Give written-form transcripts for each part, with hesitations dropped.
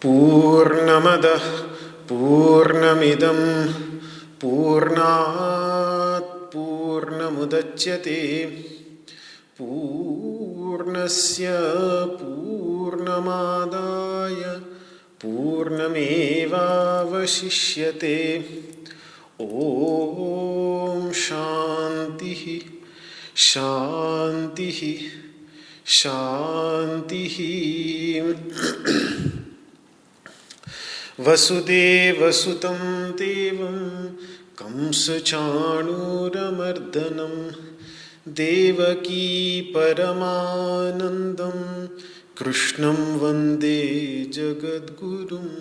पूर्णमदः पूर्णमिदं पूर्णात् पूर्णमुदच्यते पूर्णस्य पूर्णमादाय पूर्णमेवावशिष्यते। ॐ शान्तिः शान्तिः शान्तिः। वसुदेवसुतं देवं कंसचाणूरमर्दनं देवकी परमानन्दं कृष्णं वन्दे जगद्गुरुम्।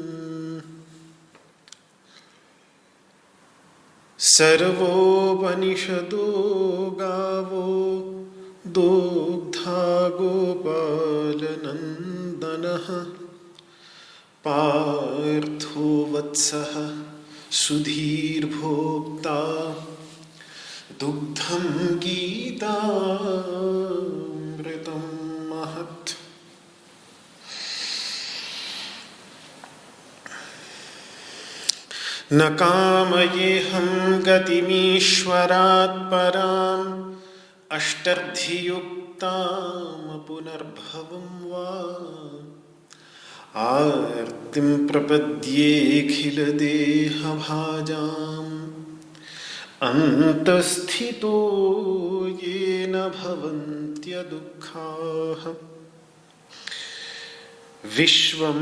सर्वोपनिषदो गावो दोग्धा गोपालनन्दनः पार्थो वत्सः सुधीर्भोक्ता दुग्धं गीतामृतं महत्। न कामयेऽहं गतिमीश्वरात् पराम् अष्टर्धियुक्तां पुनर्भवं वा आर्तिं प्रपद्येऽखिलदेहभाजाम् अन्तःस्थितो येन भवन्त्यदुःखाः। विश्वं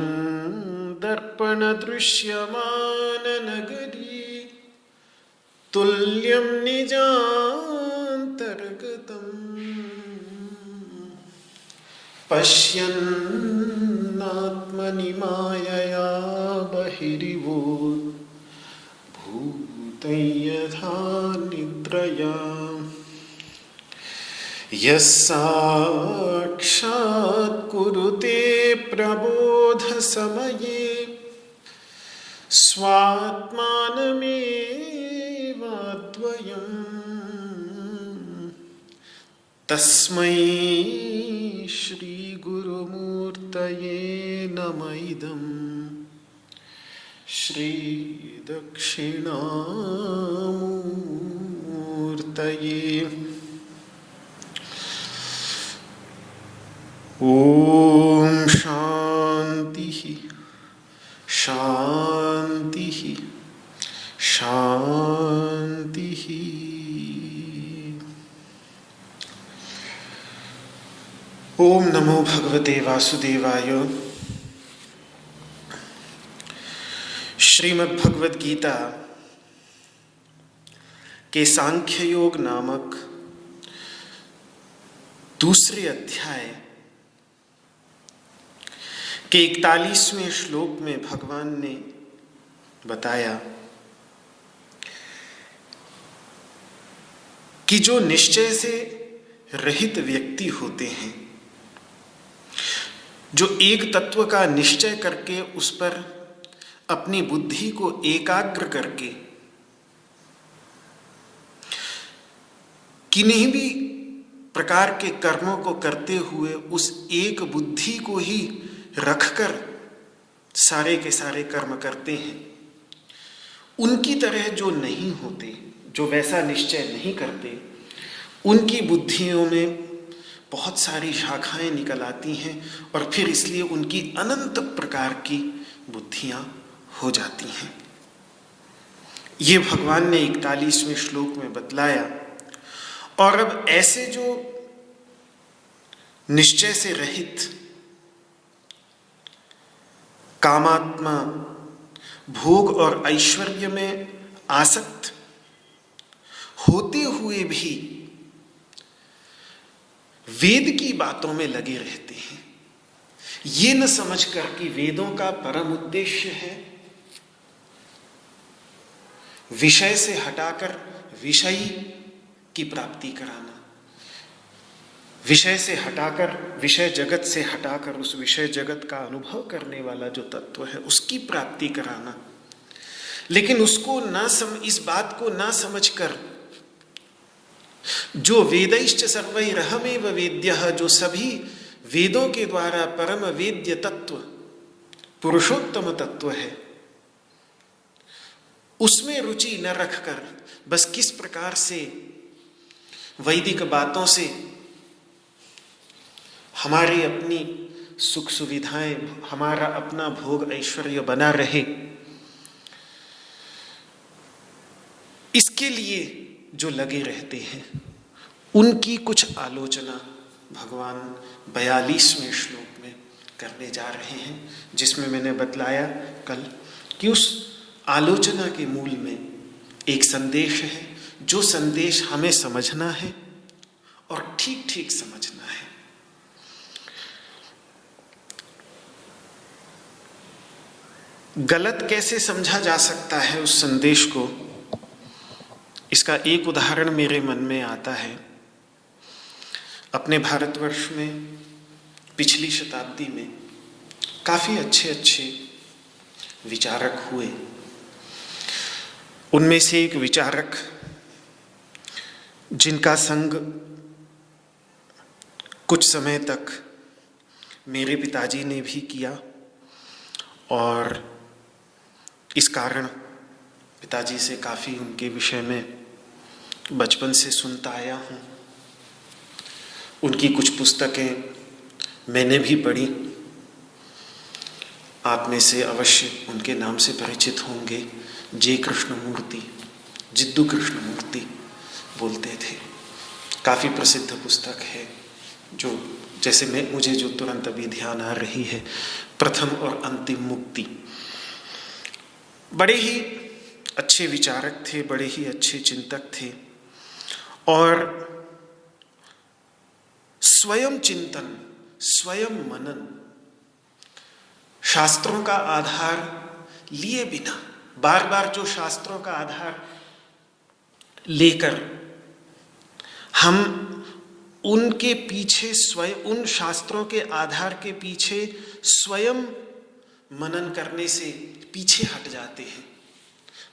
दर्पणदृश्यमाननगरी तुल्यं निजान्तर्गतम् पश्यन्नात्मनि मायया बहिरिवोत् भूतं यथा निद्रया। यस्साक्षात् कुरुते प्रबोधसमये स्वात्मानमेवाद्वयम् तस्मै श्रीगुरुमूर्तये नमः इदं श्रीदक्षिणामूर्तये। ॐ शान्तिः शान्तिः शान्तिः। ओम नमो भगवते वासुदेवाय। श्रीमद् भगवद गीता के सांख्य योग नामक दूसरे अध्याय के 41वें श्लोक में भगवान ने बताया कि जो निश्चय से रहित व्यक्ति होते हैं, जो एक तत्व का निश्चय करके उस पर अपनी बुद्धि को एकाग्र करके किन्हीं भी प्रकार के कर्मों को करते हुए उस एक बुद्धि को ही रखकर सारे के सारे कर्म करते हैं, उनकी तरह जो नहीं होते, जो वैसा निश्चय नहीं करते, उनकी बुद्धियों में बहुत सारी शाखाएं निकल आती हैं और फिर इसलिए उनकी अनंत प्रकार की बुद्धियां हो जाती हैं। ये भगवान ने 41वें श्लोक में बतलाया। और अब ऐसे जो निश्चय से रहित, कामात्मा, भोग और ऐश्वर्य में आसक्त होते हुए भी वेद की बातों में लगे रहते हैं, ये न समझकर कि वेदों का परम उद्देश्य है विषय से हटाकर विषयी की प्राप्ति कराना, विषय से हटाकर, विषय जगत से हटाकर उस विषय जगत का अनुभव करने वाला जो तत्व है उसकी प्राप्ति कराना। लेकिन उसको इस बात को ना समझकर, जो वेदैश्च सर्वैरहमेव वेद्यः, जो सभी वेदों के द्वारा परम वेद्य तत्व, पुरुषोत्तम तत्व है, उसमें रुचि न रखकर बस किस प्रकार से वैदिक बातों से हमारी अपनी सुख सुविधाएं, हमारा अपना भोग ऐश्वर्य बना रहे, इसके लिए जो लगे रहते हैं, उनकी कुछ आलोचना भगवान 42वें श्लोक में करने जा रहे हैं, जिसमें मैंने बतलाया कल कि उस आलोचना के मूल में एक संदेश है, जो संदेश हमें समझना है और ठीक ठीक समझना है। गलत कैसे समझा जा सकता है उस संदेश को, इसका एक उदाहरण मेरे मन में आता है। अपने भारतवर्ष में पिछली शताब्दी में काफ़ी अच्छे अच्छे विचारक हुए। उनमें से एक विचारक जिनका संग कुछ समय तक मेरे पिताजी ने भी किया, और इस कारण पिताजी से काफ़ी उनके विषय में बचपन से सुनता आया हूँ। उनकी कुछ पुस्तकें मैंने भी पढ़ी। आप में से अवश्य उनके नाम से परिचित होंगे। जे कृष्णमूर्ति, जिद्दू कृष्णमूर्ति बोलते थे। काफ़ी प्रसिद्ध पुस्तक है, जो जैसे मुझे जो तुरंत अभी ध्यान आ रही है, प्रथम और अंतिम मुक्ति। बड़े ही अच्छे विचारक थे, बड़े ही अच्छे चिंतक थे, और स्वयं चिंतन, स्वयं मनन, शास्त्रों का आधार लिए बिना, बार बार जो शास्त्रों का आधार लेकर हम उनके पीछे स्वयं, उन शास्त्रों के आधार के पीछे स्वयं मनन करने से पीछे हट जाते हैं।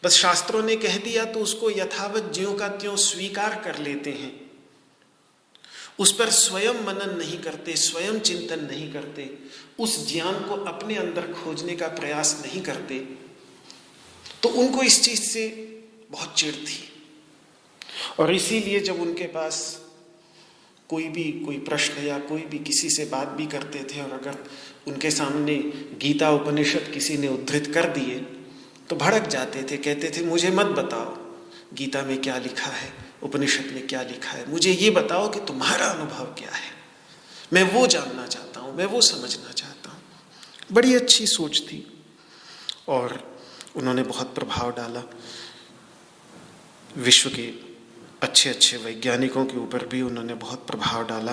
बस शास्त्रों ने कह दिया तो उसको यथावत ज्यों का त्यों स्वीकार कर लेते हैं, उस पर स्वयं मनन नहीं करते, स्वयं चिंतन नहीं करते, उस ज्ञान को अपने अंदर खोजने का प्रयास नहीं करते। तो उनको इस चीज से बहुत चिढ़ थी, और इसीलिए जब उनके पास कोई प्रश्न या कोई भी किसी से बात भी करते थे, और अगर उनके सामने गीता उपनिषद किसी ने उद्धृत कर दिए तो भड़क जाते थे, कहते थे मुझे मत बताओ गीता में क्या लिखा है, उपनिषद में क्या लिखा है, मुझे ये बताओ कि तुम्हारा अनुभव क्या है, मैं वो जानना चाहता हूँ, मैं वो समझना चाहता हूँ। बड़ी अच्छी सोच थी, और उन्होंने बहुत प्रभाव डाला। विश्व के अच्छे अच्छे वैज्ञानिकों के ऊपर भी उन्होंने बहुत प्रभाव डाला।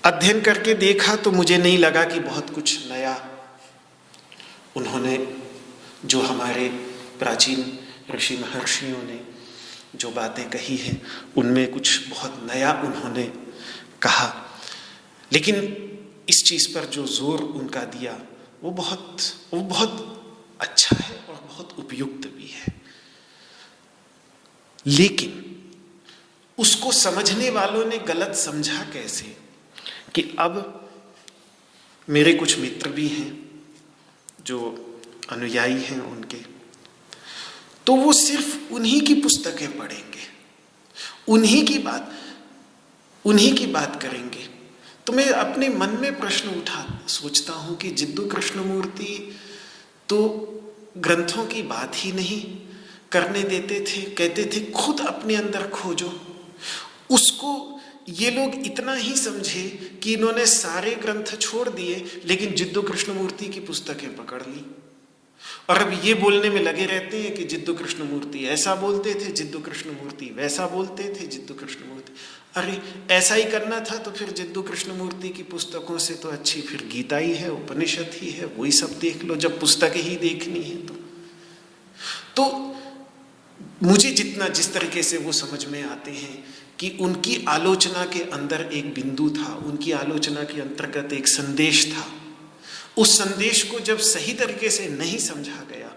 अध्ययन करके देखा तो मुझे नहीं लगा कि बहुत कुछ नया उन्होंने, जो हमारे प्राचीन ऋषि महर्षियों ने जो बातें कही हैं उनमें कुछ बहुत नया उन्होंने कहा, लेकिन इस चीज़ पर जो जोर उनका दिया वो बहुत अच्छा है और बहुत उपयुक्त भी है। लेकिन उसको समझने वालों ने गलत समझा कैसे, कि अब मेरे कुछ मित्र भी हैं जो अनुयायी हैं उनके, तो वो सिर्फ उन्हीं की पुस्तकें पढ़ेंगे, उन्हीं की बात करेंगे। तो मैं अपने मन में प्रश्न सोचता हूँ कि जिद्दू कृष्णमूर्ति तो ग्रंथों की बात ही नहीं करने देते थे, कहते थे खुद अपने अंदर खोजो। उसको ये लोग इतना ही समझे कि इन्होंने सारे ग्रंथ छोड़ दिए, लेकिन जिद्दू कृष्णमूर्ति की पुस्तकें पकड़ ली, और अब ये बोलने में लगे रहते हैं कि जिद्दू कृष्णमूर्ति ऐसा बोलते थे, जिद्दू कृष्णमूर्ति वैसा बोलते थे, जिद्दू कृष्णमूर्ति। अरे ऐसा ही करना था तो फिर जिद्दू कृष्णमूर्ति की पुस्तकों से तो अच्छी फिर गीता ही है, उपनिषद ही है, वही सब देख लो जब पुस्तकें ही देखनी है। तो मुझे जिस तरीके से वो समझ में आते हैं कि उनकी आलोचना के अंदर एक बिंदु था, उनकी आलोचना के अंतर्गत एक संदेश था। उस संदेश को जब सही तरीके से नहीं समझा गया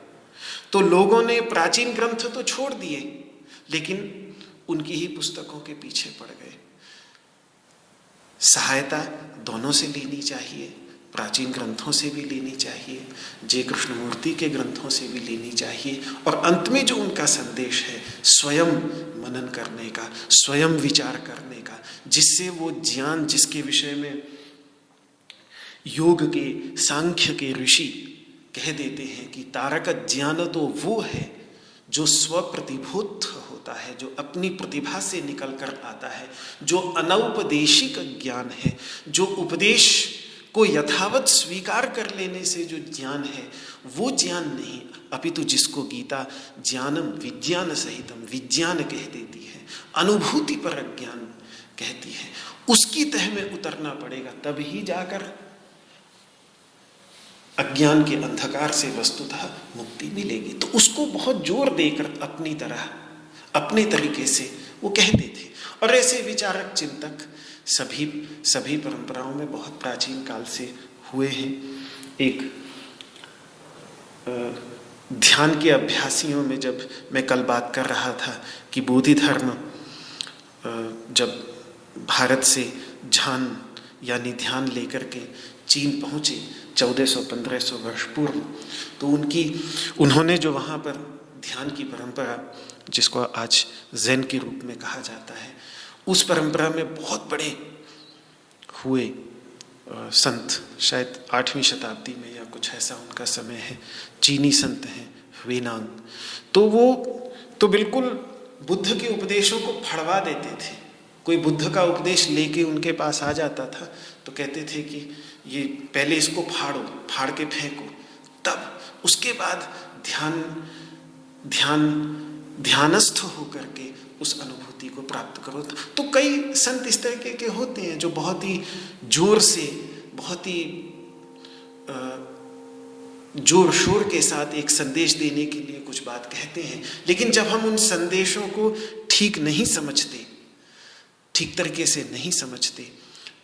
तो लोगों ने प्राचीन ग्रंथ तो छोड़ दिए, लेकिन उनकी ही पुस्तकों के पीछे पड़ गए। सहायता दोनों से लेनी चाहिए, प्राचीन ग्रंथों से भी लेनी चाहिए, जय कृष्णमूर्ति के ग्रंथों से भी लेनी चाहिए, और अंत में जो उनका संदेश है स्वयं मनन करने का, स्वयं विचार करने का, जिससे वो ज्ञान जिसके विषय में योग के सांख्य के ऋषि कह देते हैं कि तारक ज्ञान तो वो है जो स्वप्रतिभूत होता है, जो अपनी प्रतिभा से निकल कर आता है, जो अनौपदेशिक ज्ञान है, जो उपदेश को यथावत स्वीकार कर लेने से जो ज्ञान है वो ज्ञान नहीं, अपितु जिसको गीता ज्ञानम विज्ञान सहितम विज्ञान कह देती है, अनुभूति पर ज्ञान कहती है, उसकी तह में उतरना पड़ेगा, तब ही जाकर अज्ञान के अंधकार से वस्तुतः मुक्ति मिलेगी। तो उसको बहुत जोर देकर अपनी तरह अपने तरीके से वो कहते थे। और ऐसे विचारक चिंतक सभी परंपराओं में बहुत प्राचीन काल से हुए हैं। एक ध्यान के अभ्यासियों में जब मैं कल बात कर रहा था कि बोधि धर्म जब भारत से झान यानी ध्यान लेकर के चीन पहुँचे 1400-1500 वर्ष पूर्व, तो उन्होंने जो वहाँ पर ध्यान की परंपरा, जिसको आज ज़ेन के रूप में कहा जाता है, उस परंपरा में बहुत बड़े हुए संत, शायद 8वीं शताब्दी में या कुछ ऐसा उनका समय है, चीनी संत हैं ह्वेनांग। तो वो तो बिल्कुल बुद्ध के उपदेशों को फड़वा देते थे। कोई बुद्ध का उपदेश लेके उनके पास आ जाता था तो कहते थे कि ये पहले इसको फाड़ के फेंको, तब उसके बाद ध्यानस्थ होकर के उस अनुभूति को प्राप्त करो। तो कई संत इस तरीके के होते हैं जो बहुत ही जोर से, बहुत ही जोर शोर के साथ एक संदेश देने के लिए कुछ बात कहते हैं, लेकिन जब हम उन संदेशों को ठीक नहीं समझते, ठीक तरीके से नहीं समझते,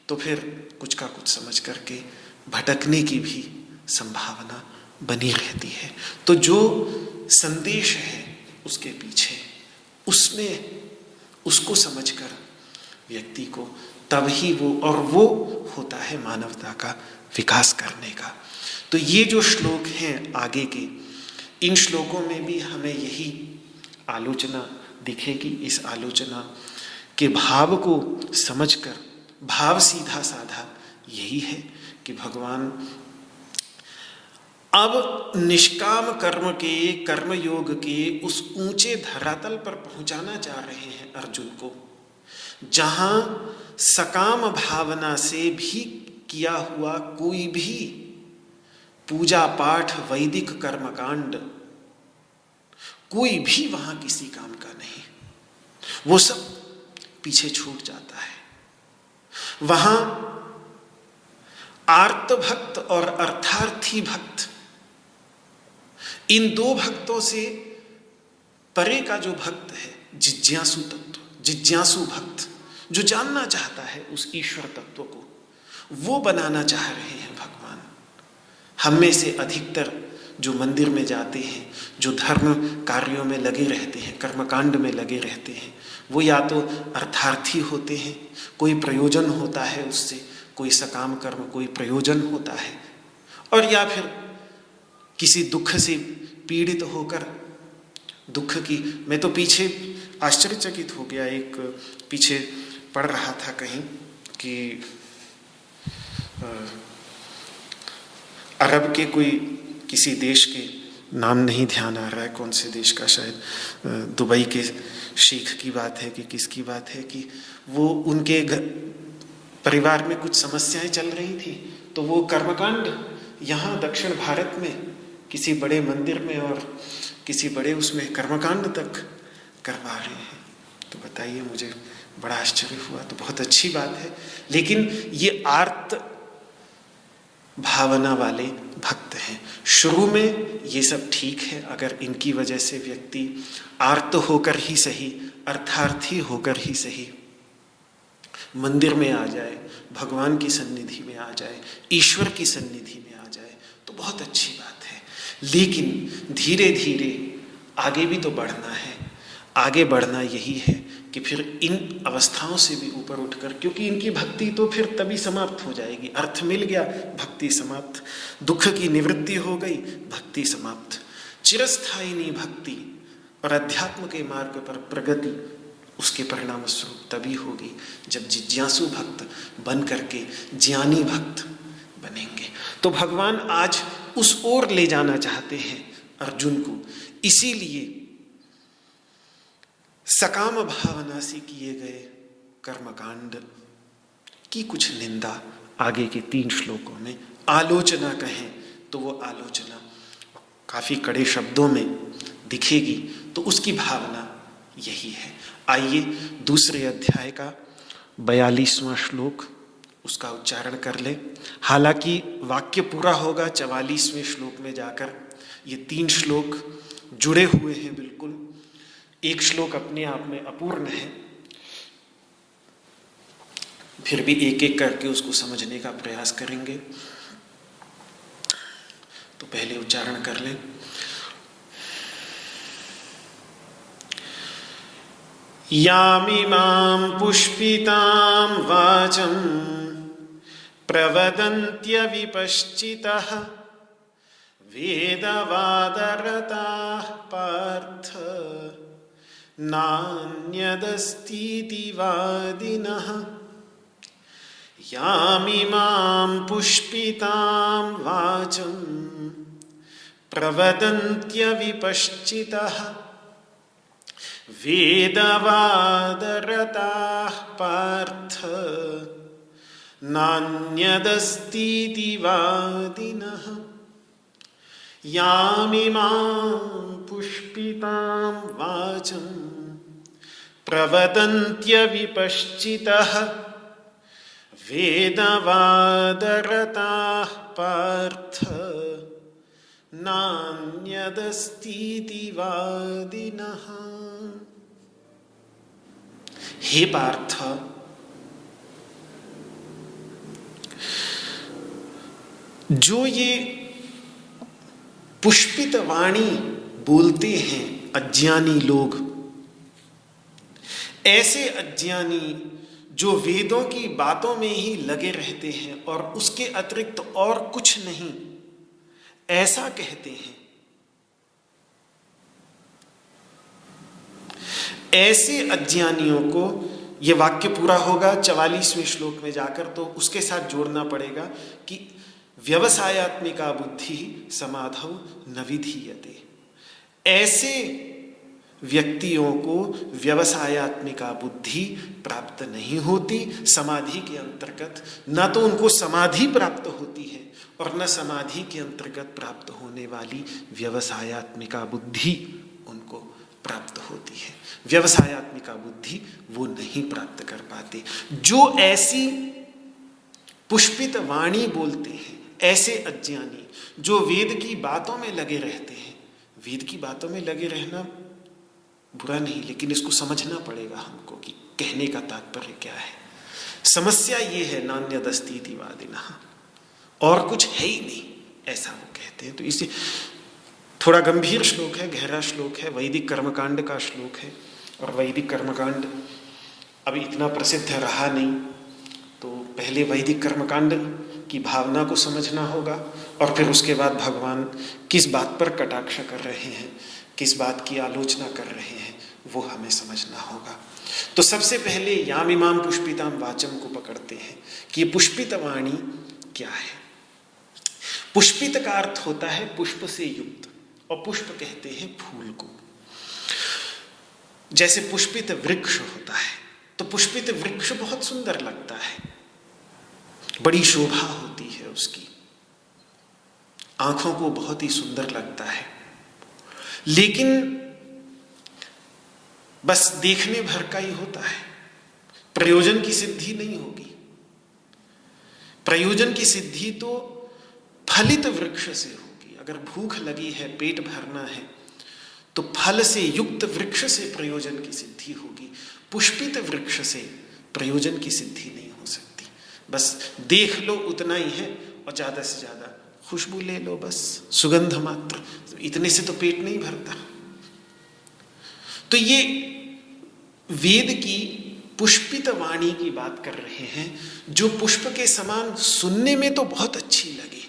तो फिर कुछ का कुछ समझ करके भटकने की भी संभावना बनी रहती है। तो जो संदेश है उसके पीछे, उसमें उसको समझकर व्यक्ति को तब ही वो होता है मानवता का विकास करने का। तो ये जो श्लोक हैं आगे के, इन श्लोकों में भी हमें यही आलोचना दिखेगी। इस आलोचना के भाव को समझकर, भाव सीधा साधा यही है कि भगवान अब निष्काम कर्म के, कर्म योग के उस ऊंचे धरातल पर पहुंचाना चाह रहे हैं अर्जुन को, जहां सकाम भावना से भी किया हुआ कोई भी पूजा पाठ, वैदिक कर्मकांड, कोई भी वहां किसी काम का नहीं, वो सब पीछे छूट जाता है। वहां आर्त भक्त और अर्थार्थी भक्त, इन दो भक्तों से परे का जो भक्त है, जिज्ञासु तत्व, जिज्ञासु भक्त, जो जानना चाहता है उस ईश्वर तत्व को, वो बनाना चाह रहे हैं भगवान। हम में से अधिकतर जो मंदिर में जाते हैं, जो धर्म कार्यों में लगे रहते हैं, कर्मकांड में लगे रहते हैं, वो या तो अर्थार्थी होते हैं, कोई प्रयोजन होता है उससे, कोई सकाम कर्म, कोई प्रयोजन होता है, और या फिर किसी दुख से पीड़ित होकर, दुख की, मैं तो पीछे आश्चर्यचकित हो गया, एक पीछे पढ़ रहा था कहीं कि अरब के कोई किसी देश के, नाम नहीं ध्यान आ रहा है कौन से देश का, शायद दुबई के शेख की बात है कि किसकी बात है, कि वो उनके परिवार में कुछ समस्याएं चल रही थी, तो वो कर्मकांड यहाँ दक्षिण भारत में किसी बड़े मंदिर में और किसी बड़े उसमें कर्मकांड तक करवा रहे हैं। तो बताइए, मुझे बड़ा आश्चर्य हुआ। तो बहुत अच्छी बात है, लेकिन ये आर्त भावना वाले भक्त हैं। शुरू में ये सब ठीक है, अगर इनकी वजह से व्यक्ति आर्त होकर ही सही, अर्थार्थी होकर ही सही मंदिर में आ जाए, भगवान की सन्निधि में आ जाए, ईश्वर की सन्निधि में आ जाए, तो बहुत अच्छी बात है। लेकिन धीरे धीरे आगे भी तो बढ़ना है। आगे बढ़ना यही है कि फिर इन अवस्थाओं से भी ऊपर उठकर, क्योंकि इनकी भक्ति तो फिर तभी समाप्त हो जाएगी। अर्थ मिल गया, भक्ति समाप्त, दुख की निवृत्ति हो गई, भक्ति समाप्त। चिरस्थायिनी भक्ति और अध्यात्म के मार्ग पर प्रगति उसके परिणाम स्वरूप तभी होगी जब जिज्ञासु भक्त बन करके ज्ञानी भक्त बनेंगे। तो भगवान आज उस ओर ले जाना चाहते हैं अर्जुन को, इसीलिए सकाम भावना से किए गए कर्मकांड की कुछ निंदा आगे के 3 श्लोकों में, आलोचना कहें तो वो आलोचना काफी कड़े शब्दों में दिखेगी, तो उसकी भावना यही है। आइए दूसरे अध्याय का 42वां श्लोक, उसका उच्चारण कर ले। हालांकि वाक्य पूरा होगा 44वें श्लोक में जाकर। ये 3 श्लोक जुड़े हुए हैं बिल्कुल, एक श्लोक अपने आप में अपूर्ण है, फिर भी एक एक करके उसको समझने का प्रयास करेंगे। तो पहले उच्चारण कर लें। यामिमां पुष्पितां वाचं प्रवदन्त्यविपश्चितः वेदवादरताः पार्थ नान्यदस्तीति वादिनः। यामिमां पुष्पितां वाचं प्रवदन्त्यविपश्चितः वेदवादरताः पार्थ नान्यदस्तीति वादिनः। यामिमां पुष्पितां वाचं प्रवदन्त्यविपश्चितः वेदवादरताः पार्थ नान्यदस्तीति वादिनः। हे पार्थ, जो ये पुष्पित वाणी बोलते हैं अज्ञानी लोग, ऐसे अज्ञानी जो वेदों की बातों में ही लगे रहते हैं और उसके अतिरिक्त और कुछ नहीं, ऐसा कहते हैं, ऐसे अज्ञानियों को यह वाक्य पूरा होगा 44वें श्लोक में जाकर, तो उसके साथ जोड़ना पड़ेगा कि व्यवसायात्मिका बुद्धि समाधौ न विधीयते। ऐसे व्यक्तियों को व्यवसायात्मिका बुद्धि प्राप्त नहीं होती समाधि के अंतर्गत, न तो उनको समाधि प्राप्त होती है और न समाधि के अंतर्गत प्राप्त होने वाली व्यवसायात्मिका बुद्धि उनको प्राप्त होती है। व्यवसायात्मिका बुद्धि वो नहीं प्राप्त कर पाते। जो ऐसी पुष्पित वाणी बोलते हैं, ऐसे अज्ञानी जो वेद की बातों में लगे रहते हैं, वेद की बातों में लगे रहना बुरा नहीं, लेकिन इसको समझना पड़ेगा हमको कि कहने का तात्पर्य क्या है। समस्या ये है नान्यदस्तीति वादिनः, और कुछ है ही नहीं, ऐसा वो कहते हैं। तो इसे थोड़ा गंभीर श्लोक है, गहरा श्लोक है, वैदिक कर्मकांड का श्लोक है, और वैदिक कर्मकांड अभी इतना प्रसिद्ध रहा नहीं, तो पहले वैदिक कर्मकांड की भावना को समझना होगा, और फिर उसके बाद भगवान किस बात पर कटाक्ष कर रहे हैं, किस बात की आलोचना कर रहे हैं, वो हमें समझना होगा। तो सबसे पहले यामिमाम पुष्पिताम वाचम को पकड़ते हैं कि ये पुष्पित वाणी क्या है। पुष्पित का अर्थ होता है पुष्प से युक्त, और पुष्प कहते हैं फूल को। जैसे पुष्पित वृक्ष होता है, तो पुष्पित वृक्ष बहुत सुंदर लगता है, बड़ी शोभा होती है उसकी, आंखों को बहुत ही सुंदर लगता है, लेकिन बस देखने भर का ही होता है, प्रयोजन की सिद्धि नहीं होगी। प्रयोजन की सिद्धि तो फलित वृक्ष से होगी। अगर भूख लगी है, पेट भरना है, तो फल से युक्त वृक्ष से प्रयोजन की सिद्धि होगी। पुष्पित वृक्ष से प्रयोजन की सिद्धि नहीं हो सकती। बस देख लो उतना ही है, और ज्यादा से ज्यादा खुशबू ले लो, बस सुगंध मात्र, इतने से तो पेट नहीं भरता। तो ये वेद की पुष्पित वाणी की बात कर रहे हैं, जो पुष्प के समान सुनने में तो बहुत अच्छी लगे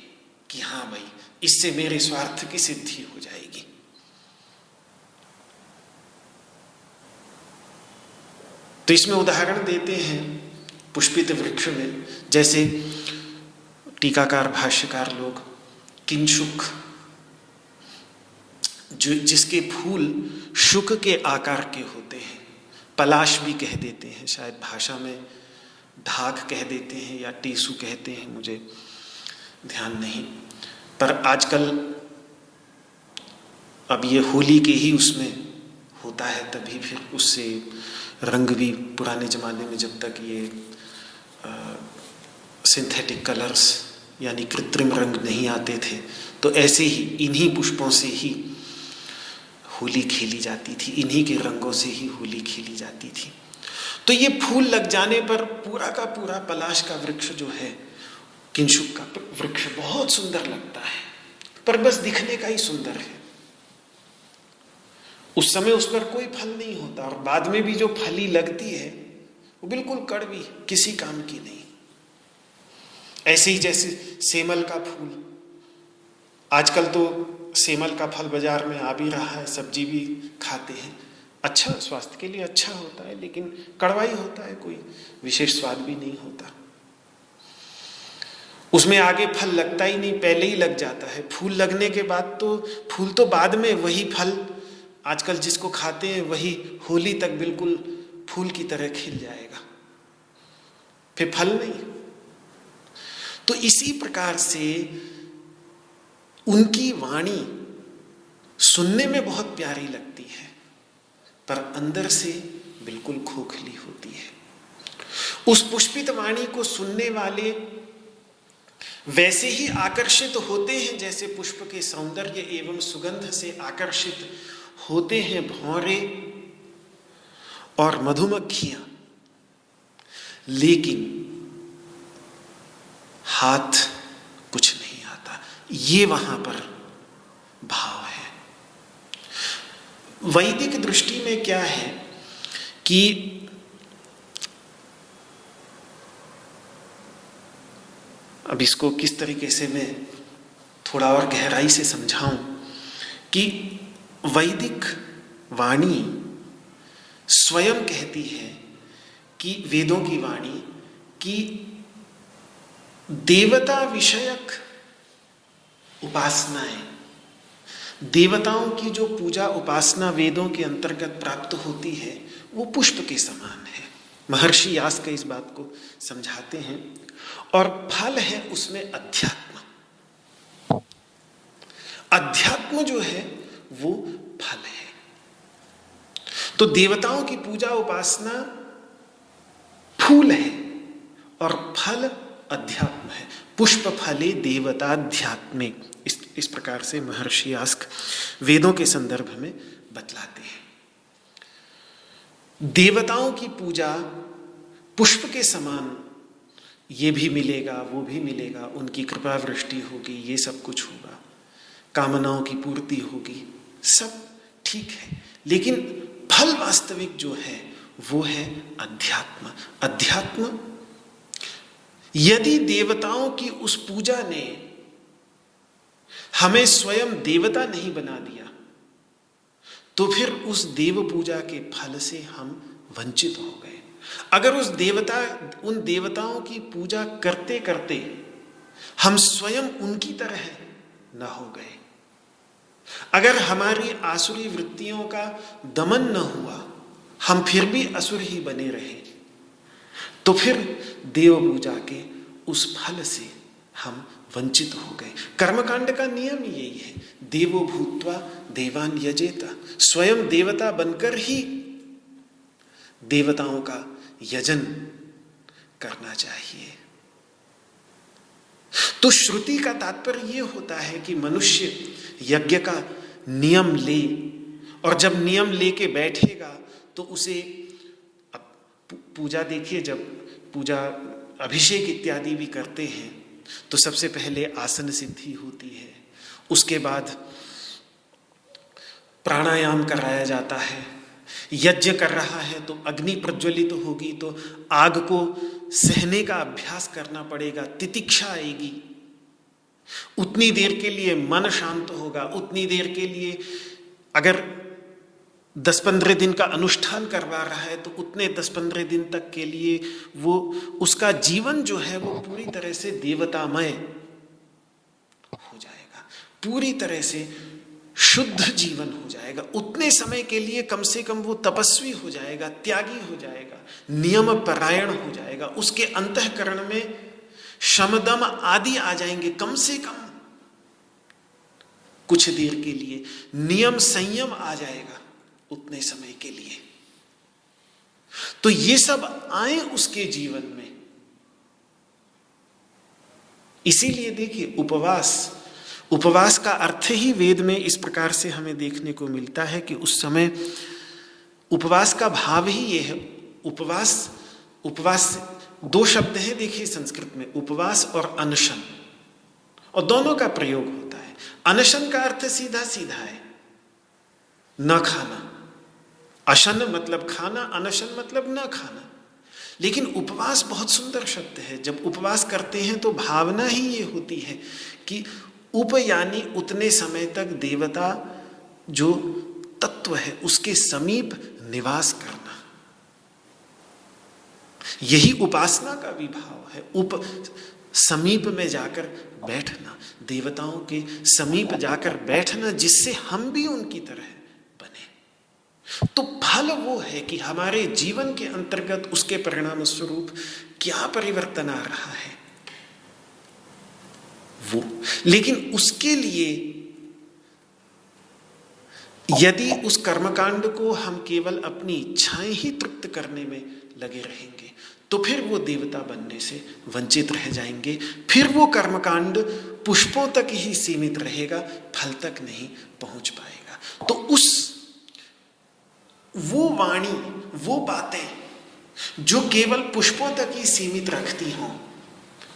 कि हाँ भाई, इससे मेरे स्वार्थ की सिद्धि हो जाएगी। तो इसमें उदाहरण देते हैं पुष्पित वृक्ष में, जैसे टीकाकार भाष्यकार लोग किंशुक, जो जिसके फूल शुक के आकार के होते हैं, पलाश भी कह देते हैं, शायद भाषा में ढाक कह देते हैं या टेसू कहते हैं, मुझे ध्यान नहीं। पर आजकल अब ये होली के ही उसमें होता है, तभी फिर उससे रंग भी, पुराने ज़माने में जब तक ये सिंथेटिक कलर्स यानी कृत्रिम रंग नहीं आते थे, तो ऐसे ही इन्हीं पुष्पों से ही होली खेली जाती थी, इन्हीं के रंगों से ही होली खेली जाती थी। तो ये फूल लग जाने पर पूरा का पूरा पलाश का वृक्ष जो है, किंशुक का वृक्ष, बहुत सुंदर लगता है, पर बस दिखने का ही सुंदर है। उस समय उस पर कोई फल नहीं होता, और बाद में भी जो फली लगती है वो बिल्कुल कड़वी, किसी काम की नहीं। ऐसे ही जैसे सेमल का फूल, आजकल तो सेमल का फल बाजार में आ भी रहा है, सब्जी भी खाते हैं, अच्छा स्वास्थ्य के लिए अच्छा होता है, लेकिन कड़वा ही होता है, कोई विशेष स्वाद भी नहीं होता। उसमें आगे फल लगता ही नहीं, पहले ही लग जाता है। फूल लगने के बाद तो, फूल तो बाद में, वही फल आजकल जिसको खाते हैं वही होली तक बिल्कुल फूल की तरह खिल जाएगा, फिर फल नहीं। तो इसी प्रकार से उनकी वाणी सुनने में बहुत प्यारी लगती है, पर अंदर से बिल्कुल खोखली होती है। उस पुष्पित वाणी को सुनने वाले वैसे ही आकर्षित होते हैं जैसे पुष्प के सौंदर्य एवं सुगंध से आकर्षित होते हैं भौरे और मधुमक्खियां, लेकिन हाथ कुछ नहीं आता। ये वहां पर भाव है। वैदिक दृष्टि में क्या है कि अब इसको किस तरीके से मैं थोड़ा और गहराई से समझाऊं कि वैदिक वाणी स्वयं कहती है कि वेदों की वाणी कि देवता विषयक उपासनाएं, देवताओं की जो पूजा उपासना वेदों के अंतर्गत प्राप्त होती है, वो पुष्प के समान है। महर्षि यास्क इस बात को समझाते हैं। और फल है उसमें अध्यात्म। अध्यात्म जो है वो फल है। तो देवताओं की पूजा उपासना फूल है और फल अध्यात्म है। पुष्प फले देवताध्यात्मे, इस प्रकार से महर्षि यास्क वेदों के संदर्भ में बतलाते हैं। देवताओं की पूजा पुष्प के समान, ये भी मिलेगा वो भी मिलेगा, उनकी कृपा वृष्टि होगी, ये सब कुछ होगा, कामनाओं की पूर्ति होगी, सब ठीक है, लेकिन फल वास्तविक जो है वो है अध्यात्म। अध्यात्म यदि देवताओं की उस पूजा ने हमें स्वयं देवता नहीं बना दिया, तो फिर उस देव पूजा के फल से हम वंचित हो गए। अगर उन देवताओं की पूजा करते करते हम स्वयं उनकी तरह न हो गए, अगर हमारी आसुरी वृत्तियों का दमन न हुआ, हम फिर भी असुर ही बने रहे, तो फिर देव पूजा के उस फल से हम वंचित हो गए। कर्मकांड का नियम यही है, देवो भूत्वा देवान यजेता, स्वयं देवता बनकर ही देवताओं का यजन करना चाहिए। तो श्रुति का तात्पर्य यह होता है कि मनुष्य यज्ञ का नियम ले, और जब नियम लेके बैठेगा तो उसे, अब पूजा देखिए, जब पूजा अभिषेक इत्यादि भी करते हैं तो सबसे पहले आसन सिद्धि होती है, उसके बाद प्राणायाम कराया जाता है, यज्ञ कर रहा है तो अग्नि प्रज्वलित होगी तो आग को सहने का अभ्यास करना पड़ेगा, तितिक्षा आएगी, उतनी देर के लिए मन शांत होगा, उतनी देर के लिए अगर 10-15 दिन का अनुष्ठान करवा रहा है तो उतने 10-15 दिन तक के लिए वो उसका जीवन जो है वो पूरी तरह से देवतामय हो जाएगा, पूरी तरह से शुद्ध जीवन हो जाएगा। उतने समय के लिए कम से कम वो तपस्वी हो जाएगा, त्यागी हो जाएगा, नियम परायण हो जाएगा, उसके अंतःकरण में शमदम आदि आ जाएंगे। कम से कम कुछ देर के लिए नियम संयम आ जाएगा उतने समय के लिए। तो ये सब आए उसके जीवन में। इसीलिए देखिए उपवास का अर्थ ही वेद में इस प्रकार से हमें देखने को मिलता है कि उस समय उपवास का भाव ही ये है। उपवास 2 शब्द है देखिए संस्कृत में, उपवास और अनशन, और दोनों का प्रयोग होता है। अनशन का अर्थ सीधा सीधा है न खाना, अशन मतलब खाना, अनशन मतलब न खाना। लेकिन उपवास बहुत सुंदर शब्द है। जब उपवास करते हैं तो भावना ही ये होती है कि उप यानी उतने समय तक देवता जो तत्व है उसके समीप निवास करना, यही उपासना का भी भाव है। समीप में जाकर बैठना, देवताओं के समीप जाकर बैठना, जिससे हम भी उनकी तरह बने। तो फल वो है कि हमारे जीवन के अंतर्गत उसके परिणाम स्वरूप क्या परिवर्तन आ रहा है वो। लेकिन उसके लिए यदि उस कर्मकांड को हम केवल अपनी इच्छाएं ही तृप्त करने में लगे रहेंगे तो फिर वो देवता बनने से वंचित रह जाएंगे। फिर वो कर्मकांड पुष्पों तक ही सीमित रहेगा, फल तक नहीं पहुंच पाएगा। तो वो वाणी, वो बातें जो केवल पुष्पों तक ही सीमित रखती हों,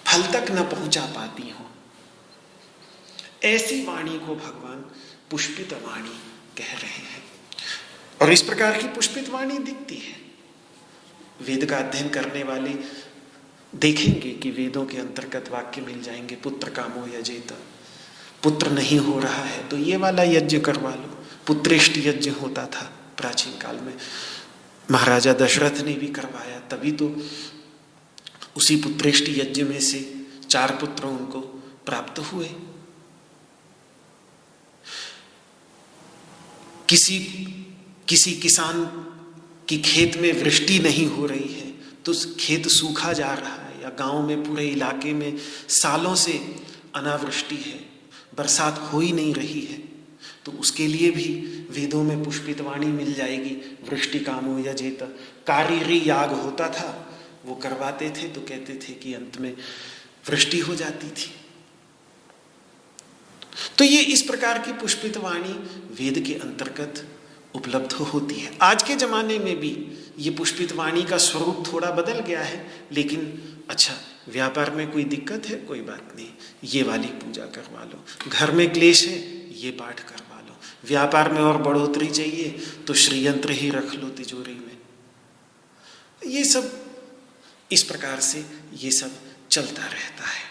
फल तक न पहुंचा पाती हों, ऐसी वाणी को भगवान पुष्पित वाणी कह रहे हैं। और इस प्रकार की पुष्पित वाणी दिखती है। वेद का अध्ययन करने वाले देखेंगे कि वेदों के अंतर्गत वाक्य मिल जाएंगे, पुत्र कामो यजेत, पुत्र नहीं हो रहा है तो ये वाला यज्ञ करवा लो। पुत्रेष्ट यज्ञ होता था प्राचीन काल में, महाराजा दशरथ ने भी करवाया, तभी तो उसी पुत्रेष्ट यज्ञ में से 4 पुत्र उनको प्राप्त हुए। किसी किसान की खेत में वृष्टि नहीं हो रही है तो खेत सूखा जा रहा है, या गांव में पूरे इलाके में सालों से अनावृष्टि है, बरसात हो ही नहीं रही है, तो उसके लिए भी वेदों में पुष्पित वाणी मिल जाएगी। वृष्टि कामो यजेत, कारीरी याग होता था, वो करवाते थे तो कहते थे कि अंत में वृष्टि हो जाती थी। तो ये इस प्रकार की पुष्पित वाणी वेद के अंतर्गत उपलब्ध होती है। आज के जमाने में भी ये पुष्पित वाणी का स्वरूप थोड़ा बदल गया है, लेकिन अच्छा, व्यापार में कोई दिक्कत है, कोई बात नहीं, ये वाली पूजा करवा लो। घर में क्लेश है, ये पाठ करवा लो। व्यापार में और बढ़ोतरी चाहिए तो श्रीयंत्र ही रख लो तिजोरी में। ये सब इस प्रकार से ये सब चलता रहता है।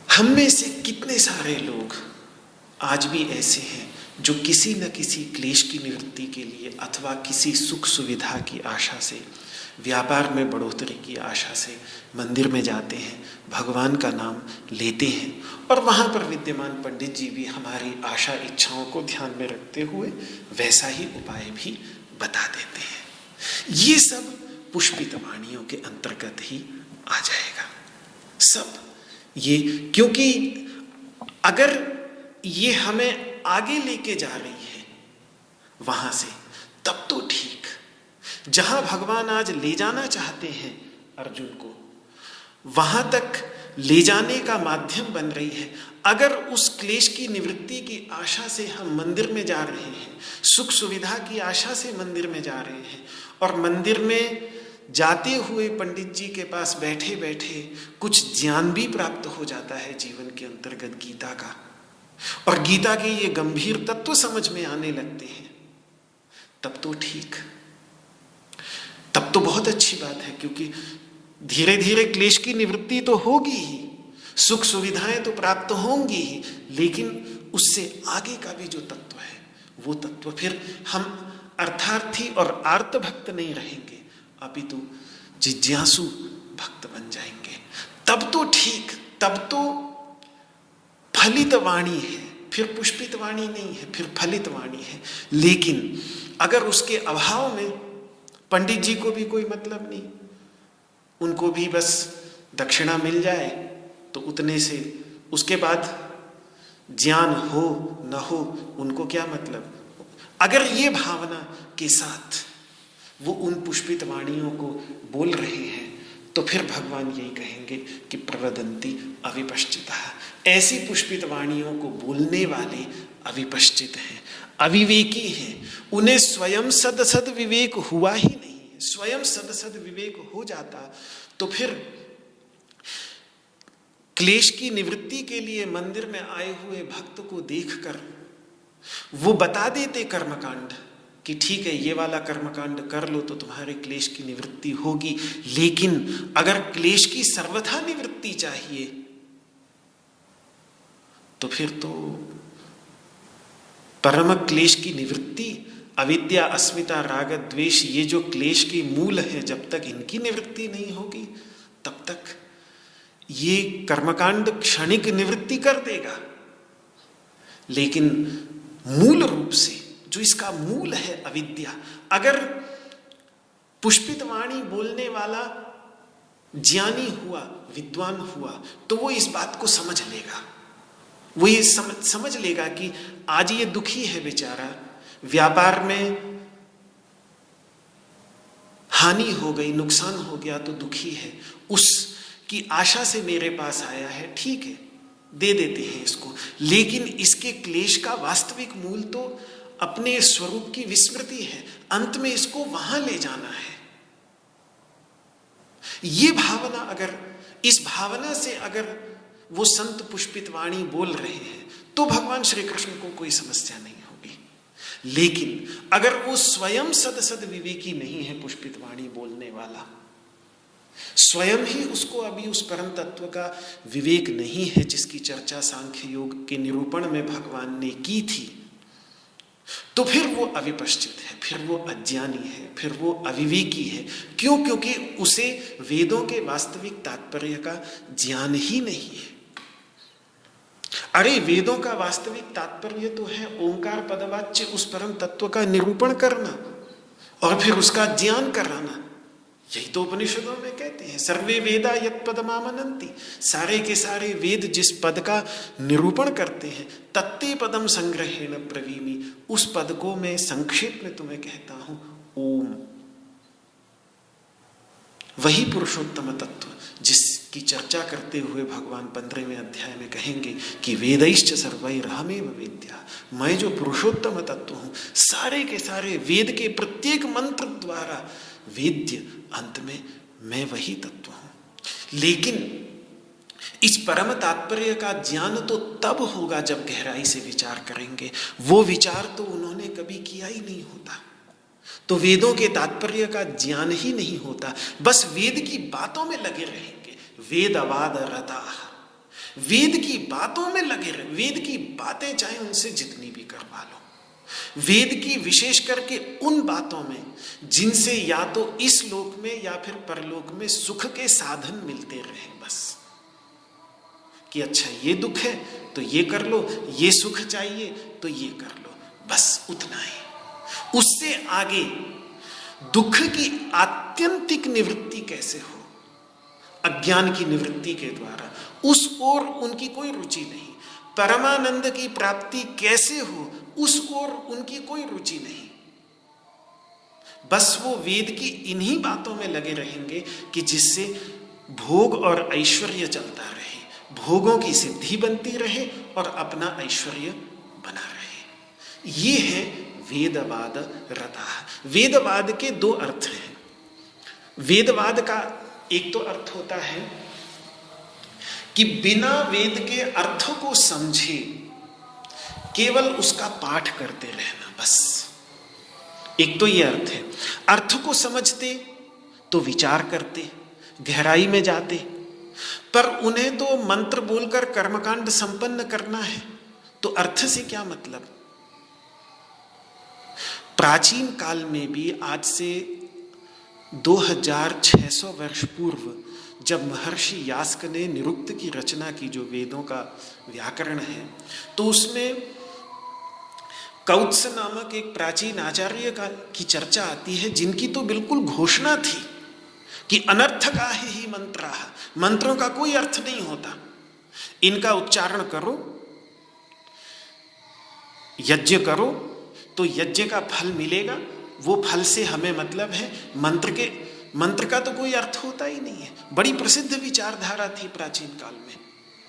हम में से कितने सारे लोग आज भी ऐसे हैं जो किसी न किसी क्लेश की निवृत्ति के लिए अथवा किसी सुख सुविधा की आशा से, व्यापार में बढ़ोतरी की आशा से मंदिर में जाते हैं, भगवान का नाम लेते हैं और वहाँ पर विद्यमान पंडित जी भी हमारी आशा इच्छाओं को ध्यान में रखते हुए वैसा ही उपाय भी बता देते हैं। ये सब पुष्पित वाणियों के अंतर्गत ही आ जाएगा सब ये, क्योंकि अगर ये हमें आगे लेके जा रही है वहां से, तब तो ठीक। जहां भगवान आज ले जाना चाहते हैं अर्जुन को, वहां तक ले जाने का माध्यम बन रही है। अगर उस क्लेश की निवृत्ति की आशा से हम मंदिर में जा रहे हैं, सुख सुविधा की आशा से मंदिर में जा रहे हैं, और मंदिर में जाते हुए पंडित जी के पास बैठे बैठे कुछ ज्ञान भी प्राप्त हो जाता है जीवन के अंतर्गत गीता का, और गीता के ये गंभीर तत्व समझ में आने लगते हैं, तब तो ठीक, तब तो बहुत अच्छी बात है। क्योंकि धीरे धीरे क्लेश की निवृत्ति तो होगी ही, सुख सुविधाएं तो प्राप्त होंगी ही, लेकिन उससे आगे का भी जो तत्व है वो तत्व, फिर हम अर्थार्थी और आर्त भक्त नहीं रहेंगे, अपितु जिज्ञासु भक्त बन जाएंगे। तब तो ठीक, तब तो फलित वाणी है, फिर पुष्पित वाणी नहीं है, फिर फलित वाणी है। लेकिन अगर उसके अभाव में पंडित जी को भी कोई मतलब नहीं, उनको भी बस दक्षिणा मिल जाए तो उतने से, उसके बाद ज्ञान हो न हो उनको क्या मतलब। अगर ये भावना के साथ वो उन पुष्पित वाणियों को बोल रहे हैं तो फिर भगवान यही कहेंगे कि प्रवदन्ति अविपश्चितः। ऐसी पुष्पित वाणियों को बोलने वाले अविपश्चित हैं, अविवेकी हैं, उन्हें स्वयं सद विवेक हुआ ही नहीं है। स्वयं सद विवेक हो जाता तो फिर क्लेश की निवृत्ति के लिए मंदिर में आए हुए भक्त को देखकर वो बता देते कर्मकांड कि ठीक है, ये वाला कर्मकांड कर लो तो तुम्हारे क्लेश की निवृत्ति होगी। लेकिन अगर क्लेश की सर्वथा निवृत्ति चाहिए तो फिर तो परम क्लेश की निवृत्ति, अविद्या अस्मिता राग द्वेष, ये जो क्लेश के मूल है, जब तक इनकी निवृत्ति नहीं होगी तब तक ये कर्मकांड क्षणिक निवृत्ति कर देगा। लेकिन मूल रूप से जो इसका मूल है अविद्या, अगर पुष्पित वाणी बोलने वाला ज्ञानी हुआ, विद्वान हुआ, तो वो इस बात को समझ लेगा। वो ये समझ लेगा कि आज ये दुखी है बेचारा, व्यापार में हानि हो गई, नुकसान हो गया तो दुखी है, उसकी आशा से मेरे पास आया है, ठीक है दे देते हैं इसको। लेकिन इसके क्लेश का वास्तविक मूल तो अपने स्वरूप की विस्मृति है, अंत में इसको वहां ले जाना है। ये भावना, अगर इस भावना से अगर वो संत पुष्पित वाणी बोल रहे हैं तो भगवान श्री कृष्ण को कोई समस्या नहीं होगी। लेकिन अगर वो स्वयं सद विवेकी नहीं है, पुष्पित वाणी बोलने वाला स्वयं ही उसको अभी उस परम तत्व का विवेक नहीं है जिसकी चर्चा सांख्य योग के निरूपण में भगवान ने की थी, तो फिर वो अविपश्चित है, फिर वो अज्ञानी है, फिर वो अविवेकी है। क्यों? क्योंकि उसे वेदों के वास्तविक तात्पर्य का ज्ञान ही नहीं है। अरे वेदों का वास्तविक तात्पर्य तो है ओंकार पदवाच्य उस परम तत्व का निरूपण करना और फिर उसका ज्ञान कराना। यही तो उपनिषदों में कहते हैं, सर्वे वेदा यत् पदमामनन्ति, सारे के सारे वेद जिस पद का निरूपण करते हैं, तत्ते पदम संग्रहेण ब्रवीमि, उस पद को मैं संक्षेप में तुम्हें कहता हूं ओम। वही पुरुषोत्तम तत्व जिसकी चर्चा करते हुए भगवान 15वें अध्याय में कहेंगे कि वेदैश्च सर्वैरहमेव वेद्या, मैं जो पुरुषोत्तम तत्व हूं, सारे के सारे वेद के प्रत्येक मंत्र द्वारा वेद्य, अंत में मैं वही तत्व हूं। लेकिन इस परम तात्पर्य का ज्ञान तो तब होगा जब गहराई से विचार करेंगे। वो विचार तो उन्होंने कभी किया ही नहीं होता। तो वेदों के तात्पर्य का ज्ञान ही नहीं होता, बस वेद की बातों में लगे रहेंगे। वेदवाद रता, वेद की बातों में लगे रहे, वेद की बातें चाहे उनसे जितनी भी करवा लो, वेद की विशेष करके उन बातों में जिनसे या तो इस लोक में या फिर परलोक में सुख के साधन मिलते रहे। बस कि अच्छा ये दुख है तो ये कर लो, ये सुख चाहिए तो ये कर लो, बस उतना ही। उससे आगे दुख की आत्यंतिक निवृत्ति कैसे हो, अज्ञान की निवृत्ति के द्वारा, उस ओर उनकी कोई रुचि नहीं। परमानंद की प्राप्ति कैसे हो, उस ओर उनकी कोई रुचि नहीं। बस वो वेद की इन्हीं बातों में लगे रहेंगे कि जिससे भोग और ऐश्वर्य चलता रहे, भोगों की सिद्धि बनती रहे और अपना ऐश्वर्य बना रहे। ये है वेदवाद रता। वेदवाद के दो अर्थ हैं। वेदवाद का एक तो अर्थ होता है कि बिना वेद के अर्थ को समझे केवल उसका पाठ करते रहना, बस। एक तो ये अर्थ है। अर्थ को समझते तो विचार करते, गहराई में जाते, पर उन्हें तो मंत्र बोलकर कर्मकांड संपन्न करना है, तो अर्थ से क्या मतलब। प्राचीन काल में भी आज से 2600 वर्ष पूर्व जब महर्षि यास्क ने निरुक्त की रचना की, जो वेदों का व्याकरण है, तो उसमें कौत्स नामक एक प्राचीन आचार्य की चर्चा आती है, जिनकी तो बिल्कुल घोषणा थी कि अनर्थका ही मंत्रा, मंत्रों का कोई अर्थ नहीं होता, इनका उच्चारण करो, यज्ञ करो तो यज्ञ का फल मिलेगा, वो फल से हमें मतलब है, मंत्र का तो कोई अर्थ होता ही नहीं है। बड़ी प्रसिद्ध विचारधारा थी प्राचीन काल में,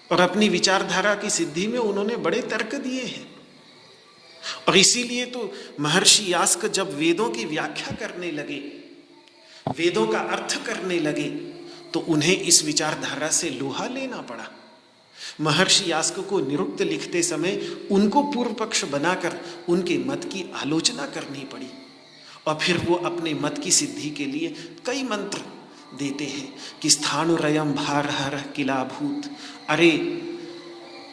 और अपनी विचारधारा की सिद्धि में उन्होंने बड़े तर्क दिए हैं। और इसीलिए तो महर्षि यास्क जब वेदों की व्याख्या करने लगे, वेदों का अर्थ करने लगे, तो उन्हें इस विचारधारा से लोहा लेना पड़ा। महर्षि यास्क को निरुक्त लिखते समय उनको पूर्व पक्ष बनाकर उनके मत की आलोचना करनी पड़ी, और फिर वो अपने मत की सिद्धि के लिए कई मंत्र देते हैं कि स्थाणुरयम भारहर किलाभूत, अरे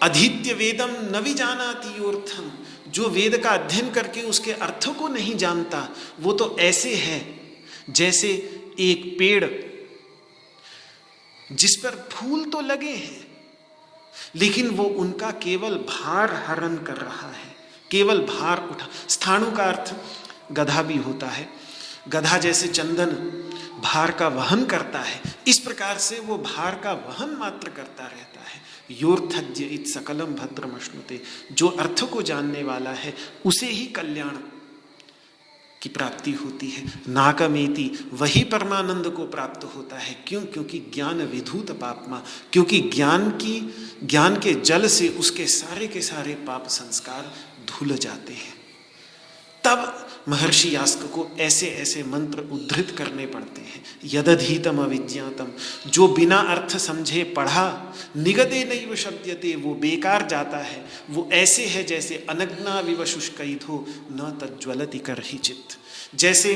अधीत्य वेदम न विजानाति योर्थम, जो वेद का अध्ययन करके उसके अर्थ को नहीं जानता, वो तो ऐसे है जैसे एक पेड़ जिस पर फूल तो लगे हैं, लेकिन वो उनका केवल भार हरण कर रहा है, केवल भार उठा। स्थाणु का अर्थ गधा भी होता है, गधा जैसे चंदन भार का वहन करता है, इस प्रकार से वो भार का वहन मात्र करता रहता है। योर्थज्य इत सकलम भद्रमश्नुते, जो अर्थ को जानने वाला है उसे ही कल्याण की प्राप्ति होती है। नाकमेति, वही परमानंद को प्राप्त होता है। क्यों? क्योंकि ज्ञान विधूत पापमा, क्योंकि ज्ञान के जल से उसके सारे के सारे पाप संस्कार धुल जाते हैं। तब महर्षि यास्क को ऐसे ऐसे मंत्र उद्धृत करने पड़ते हैं। यदधीतम अविज्ञातम, जो बिना अर्थ समझे पढ़ा, निगदे नैव शब्द्यते, वो बेकार जाता है। वो ऐसे है जैसे अनग्ना विव शुष्कैथो न तज्ज्वलति करहिचित्, जैसे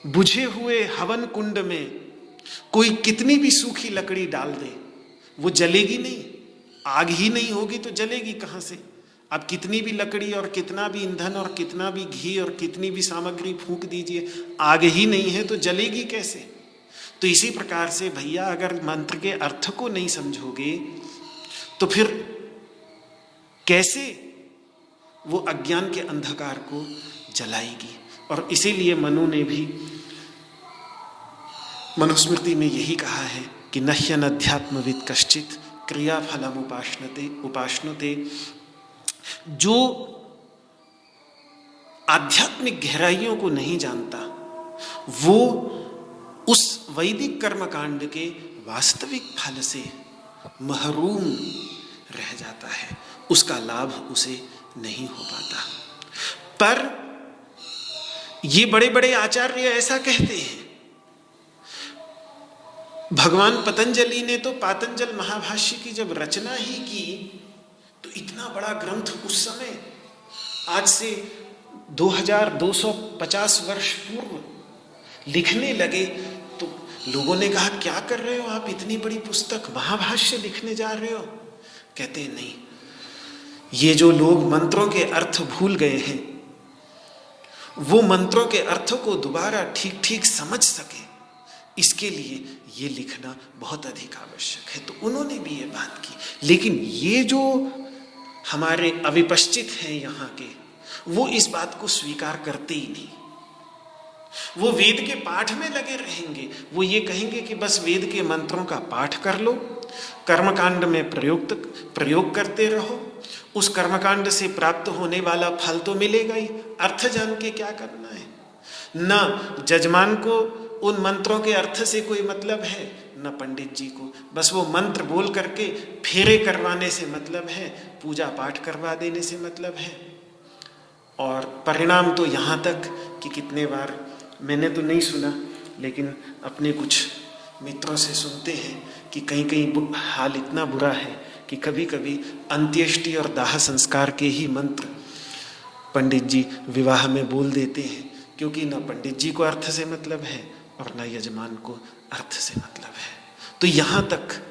बुझे हुए हवन कुंड में कोई कितनी भी सूखी लकड़ी डाल दे, वो जलेगी नहीं, आग ही नहीं होगी तो जलेगी कहाँ से। अब कितनी भी लकड़ी और कितना भी ईंधन और कितना भी घी और कितनी भी सामग्री फूंक दीजिए, आग ही नहीं है तो जलेगी कैसे। तो इसी प्रकार से भैया, अगर मंत्र के अर्थ को नहीं समझोगे तो फिर कैसे वो अज्ञान के अंधकार को जलाएगी। और इसीलिए मनु ने भी मनुस्मृति में यही कहा है कि नह्यन अध्यात्मविद कश्चित क्रिया फलम उपाश्नुते। जो आध्यात्मिक गहराइयों को नहीं जानता, वो उस वैदिक कर्मकांड के वास्तविक फल से महरूम रह जाता है, उसका लाभ उसे नहीं हो पाता। पर ये बड़े बड़े आचार्य ऐसा कहते हैं। भगवान पतंजलि ने तो पातंजल महाभाष्य की जब रचना ही की, तो इतना बड़ा ग्रंथ उस समय, आज से 2250 वर्ष पूर्व लिखने लगे तो लोगों ने कहा क्या कर रहे हो आप, इतनी बड़ी पुस्तक महाभाष्य लिखने जा रहे हो? कहते हैं नहीं, ये जो लोग मंत्रों के अर्थ भूल गए हैं वो मंत्रों के अर्थ को दोबारा ठीक ठीक समझ सके, इसके लिए ये लिखना बहुत अधिक आवश्यक है। तो उन्होंने भी ये बात की। लेकिन ये जो हमारे अविपश्चित हैं यहाँ के, वो इस बात को स्वीकार करते ही नहीं। वो वेद के पाठ में लगे रहेंगे। वो ये कहेंगे कि बस वेद के मंत्रों का पाठ कर लो, कर्मकांड में प्रयोग करते रहो, उस कर्मकांड से प्राप्त होने वाला फल तो मिलेगा ही, अर्थ जान के क्या करना है। न जजमान को उन मंत्रों के अर्थ से कोई मतलब है, न पंडित जी को, बस वो मंत्र बोल करके फेरे करवाने से मतलब है, पूजा पाठ करवा देने से मतलब है। और परिणाम तो यहाँ तक कि कितने बार मैंने तो नहीं सुना, लेकिन अपने कुछ मित्रों से सुनते हैं कि कहीं कहीं हाल इतना बुरा है कि कभी कभी अंत्येष्टि और दाह संस्कार के ही मंत्र पंडित जी विवाह में बोल देते हैं, क्योंकि न पंडित जी को अर्थ से मतलब है और न यजमान को अर्थ से मतलब है। तो यहाँ तक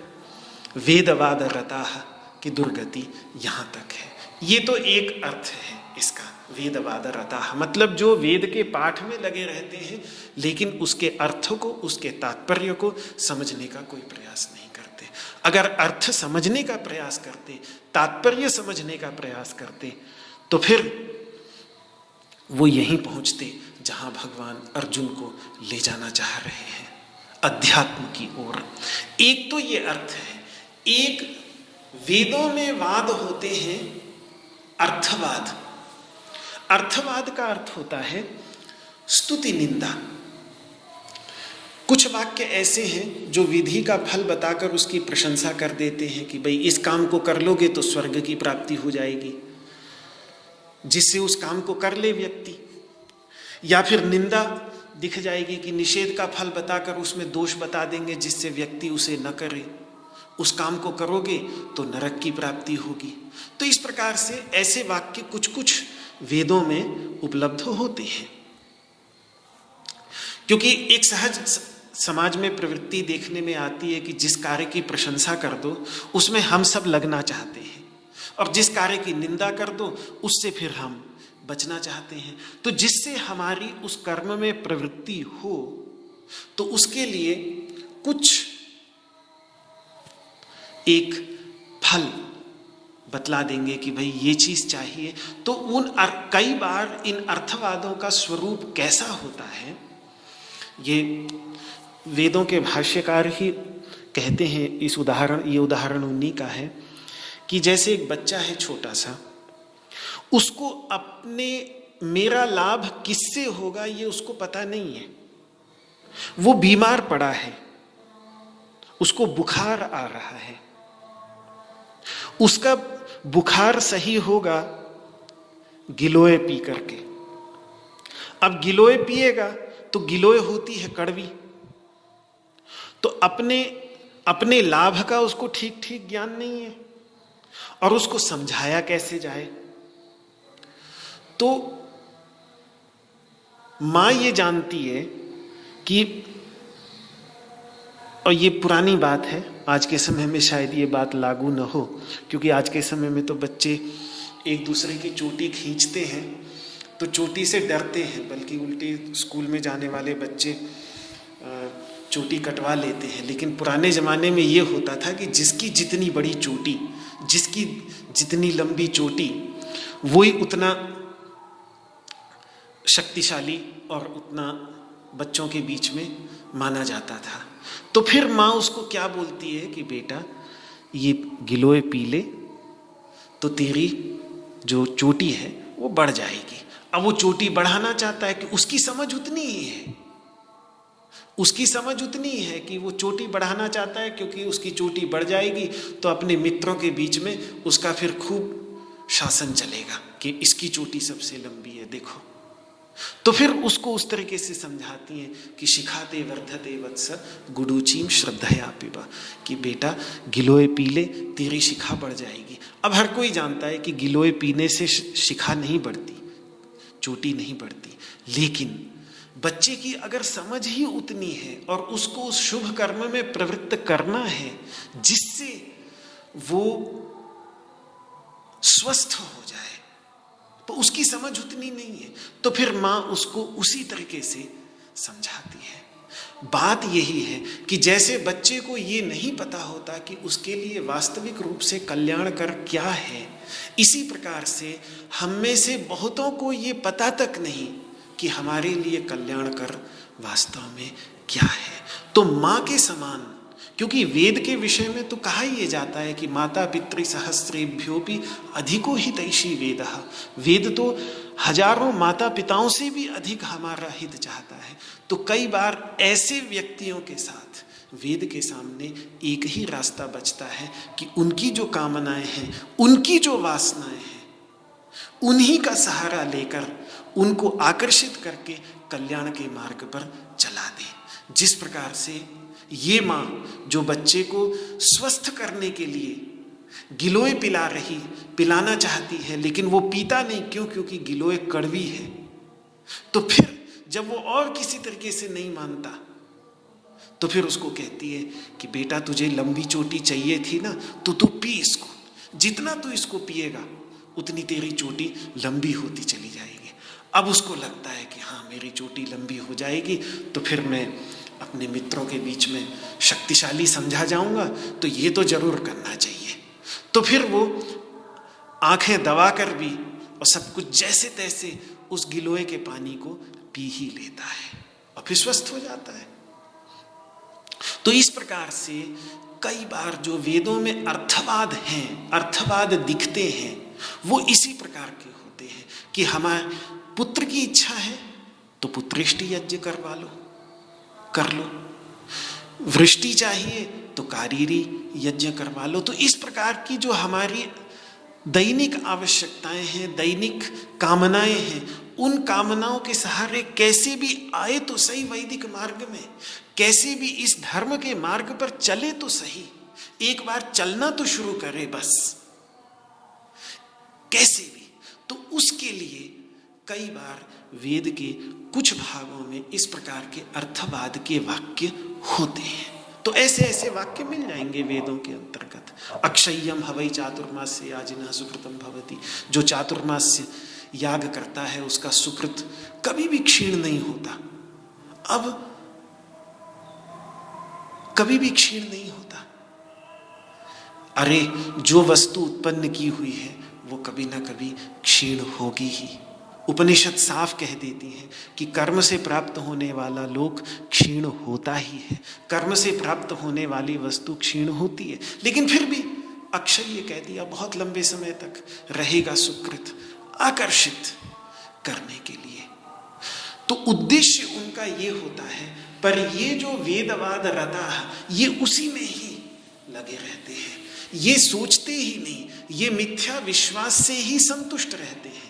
वेदवाद रताह की दुर्गति यहाँ तक है। ये तो एक अर्थ है इसका, वेदवाद रताह, मतलब जो वेद के पाठ में लगे रहते हैं लेकिन उसके अर्थ को, उसके तात्पर्य को समझने का कोई प्रयास नहीं करते। अगर अर्थ समझने का प्रयास करते, तात्पर्य समझने का प्रयास करते, तो फिर वो यहीं पहुंचते जहां भगवान अर्जुन को ले जाना चाह रहे हैं, अध्यात्म की ओर। एक तो ये अर्थ है। एक वेदों में वाद होते हैं अर्थवाद। अर्थवाद का अर्थ होता है स्तुति निंदा। कुछ वाक्य ऐसे हैं जो विधि का फल बताकर उसकी प्रशंसा कर देते हैं कि भाई इस काम को कर लोगे तो स्वर्ग की प्राप्ति हो जाएगी, जिससे उस काम को कर ले व्यक्ति। या फिर निंदा दिख जाएगी कि निषेध का फल बताकर उसमें दोष बता देंगे जिससे व्यक्ति उसे न करे, उस काम को करोगे तो नरक की प्राप्ति होगी। तो इस प्रकार से ऐसे वाक्य कुछ कुछ वेदों में उपलब्ध होते हैं, क्योंकि एक सहज समाज में प्रवृत्ति देखने में आती है कि जिस कार्य की प्रशंसा कर दो उसमें हम सब लगना चाहते हैं, और जिस कार्य की निंदा कर दो उससे फिर हम बचना चाहते हैं। तो जिससे हमारी उस कर्म में प्रवृत्ति हो तो उसके लिए कुछ एक फल बतला देंगे कि भाई ये चीज चाहिए। तो कई बार इन अर्थवादों का स्वरूप कैसा होता है, ये वेदों के भाष्यकार ही कहते हैं। ये उदाहरण उन्हीं का है कि जैसे एक बच्चा है छोटा सा, उसको अपने मेरा लाभ किससे होगा ये उसको पता नहीं है। वो बीमार पड़ा है, उसको बुखार आ रहा है, उसका बुखार सही होगा गिलोय पी करके। अब गिलोय पिएगा तो गिलोय होती है कड़वी, तो अपने लाभ का उसको ठीक ठीक ज्ञान नहीं है और उसको समझाया कैसे जाए। तो मां ये जानती है कि, और ये पुरानी बात है, आज के समय में शायद ये बात लागू न हो, क्योंकि आज के समय में तो बच्चे एक दूसरे की चोटी खींचते हैं तो चोटी से डरते हैं, बल्कि उल्टे स्कूल में जाने वाले बच्चे चोटी कटवा लेते हैं। लेकिन पुराने ज़माने में ये होता था कि जिसकी जितनी बड़ी चोटी, जिसकी जितनी लंबी चोटी, वही उतना शक्तिशाली और उतना बच्चों के बीच में माना जाता था। तो फिर माँ उसको क्या बोलती है कि बेटा ये गिलोय पी ले तो तेरी जो चोटी है वो बढ़ जाएगी। अब वो चोटी बढ़ाना चाहता है कि उसकी समझ उतनी ही है, उसकी समझ उतनी ही है कि वो चोटी बढ़ाना चाहता है, क्योंकि उसकी चोटी बढ़ जाएगी तो अपने मित्रों के बीच में उसका फिर खूब शासन चलेगा कि इसकी चोटी सबसे लंबी है, देखो। तो फिर उसको उस तरीके से समझाती हैं कि शिखाते वर्धते वत्स गुडुचीम श्रद्धया पिबा, कि बेटा गिलोय पी ले तेरी शिखा बढ़ जाएगी। अब हर कोई जानता है कि गिलोय पीने से शिखा नहीं बढ़ती, चोटी नहीं पड़ती। लेकिन बच्चे की अगर समझ ही उतनी है और उसको उस शुभ कर्म में प्रवृत्त करना है जिससे वो स्वस्थ हो जाए, तो उसकी समझ उतनी नहीं है, तो फिर माँ उसको उसी तरीके से समझाती है। बात यही है कि जैसे बच्चे को ये नहीं पता होता कि उसके लिए वास्तविक रूप से कल्याणकर क्या है, इसी प्रकार से हम में से बहुतों को ये पता तक नहीं कि हमारे लिए कल्याणकर वास्तव में क्या है। तो माँ के समान, क्योंकि वेद के विषय में तो कहा ही जाता है कि माता पितृ सहस्रेभ्योपि अधिको हितैषी वेदः, वेद तो हजारों माता पिताओं से भी अधिक हमारा हित चाहता है। तो कई बार ऐसे व्यक्तियों के साथ वेद के सामने एक ही रास्ता बचता है कि उनकी जो कामनाएं हैं, उनकी जो वासनाएं हैं, उन्हीं का सहारा लेकर उनको आकर्षित करके कल्याण के मार्ग पर चला दे। जिस प्रकार से ये माँ जो बच्चे को स्वस्थ करने के लिए गिलोय पिलाना चाहती है, लेकिन वो पीता नहीं, क्योंकि गिलोय कड़वी है। तो फिर जब वो और किसी तरीके से नहीं मानता, तो फिर उसको कहती है कि बेटा तुझे लंबी चोटी चाहिए थी ना, तो तू पी इसको, जितना तू इसको पिएगा उतनी तेरी चोटी लंबी होती चली जाएगी। अब उसको लगता है कि हाँ मेरी चोटी लंबी हो जाएगी, तो फिर मैं अपने मित्रों के बीच में शक्तिशाली समझा जाऊंगा, तो ये तो जरूर करना चाहिए। तो फिर वो आंखें दबा कर भी और सब कुछ जैसे तैसे उस गिलोय के पानी को पी ही लेता है और फिर स्वस्थ हो जाता है। तो इस प्रकार से कई बार जो वेदों में अर्थवाद हैं, अर्थवाद दिखते हैं, वो इसी प्रकार के होते हैं कि हमारे पुत्र की इच्छा है तो पुत्रेष्टि यज्ञ करवा लो, कर लो, वृष्टि चाहिए तो कारीरी यज्ञ करवा लो। तो इस प्रकार की जो हमारी दैनिक आवश्यकताएं हैं, दैनिक कामनाएं हैं, उन कामनाओं के सहारे कैसे भी आए तो सही वैदिक मार्ग में, कैसे भी इस धर्म के मार्ग पर चले तो सही, एक बार चलना तो शुरू करे बस, कैसे भी। तो उसके लिए कई बार वेद के कुछ भागों में इस प्रकार के अर्थवाद के वाक्य होते हैं। तो ऐसे ऐसे वाक्य मिल जाएंगे वेदों के अंतर्गत। अक्षय्यम हवै चातुर्मास्य याजिना सुकृतम भवति, जो चातुर्मास्य याग करता है उसका सुकृत कभी भी क्षीण नहीं होता। अब कभी भी क्षीण नहीं होता। अरे जो वस्तु उत्पन्न की हुई है वो कभी ना कभी क्षीण होगी ही। उपनिषद साफ कह देती है कि कर्म से प्राप्त होने वाला लोक क्षीण होता ही है, कर्म से प्राप्त होने वाली वस्तु क्षीण होती है, लेकिन फिर भी अक्षय ये कह दिया बहुत लंबे समय तक रहेगा सुकृत, आकर्षित करने के लिए। तो उद्देश्य उनका ये होता है, पर ये जो वेदवाद रता ये उसी में ही लगे रहते हैं, ये सोचते ही नहीं, ये मिथ्या विश्वास से ही संतुष्ट रहते हैं।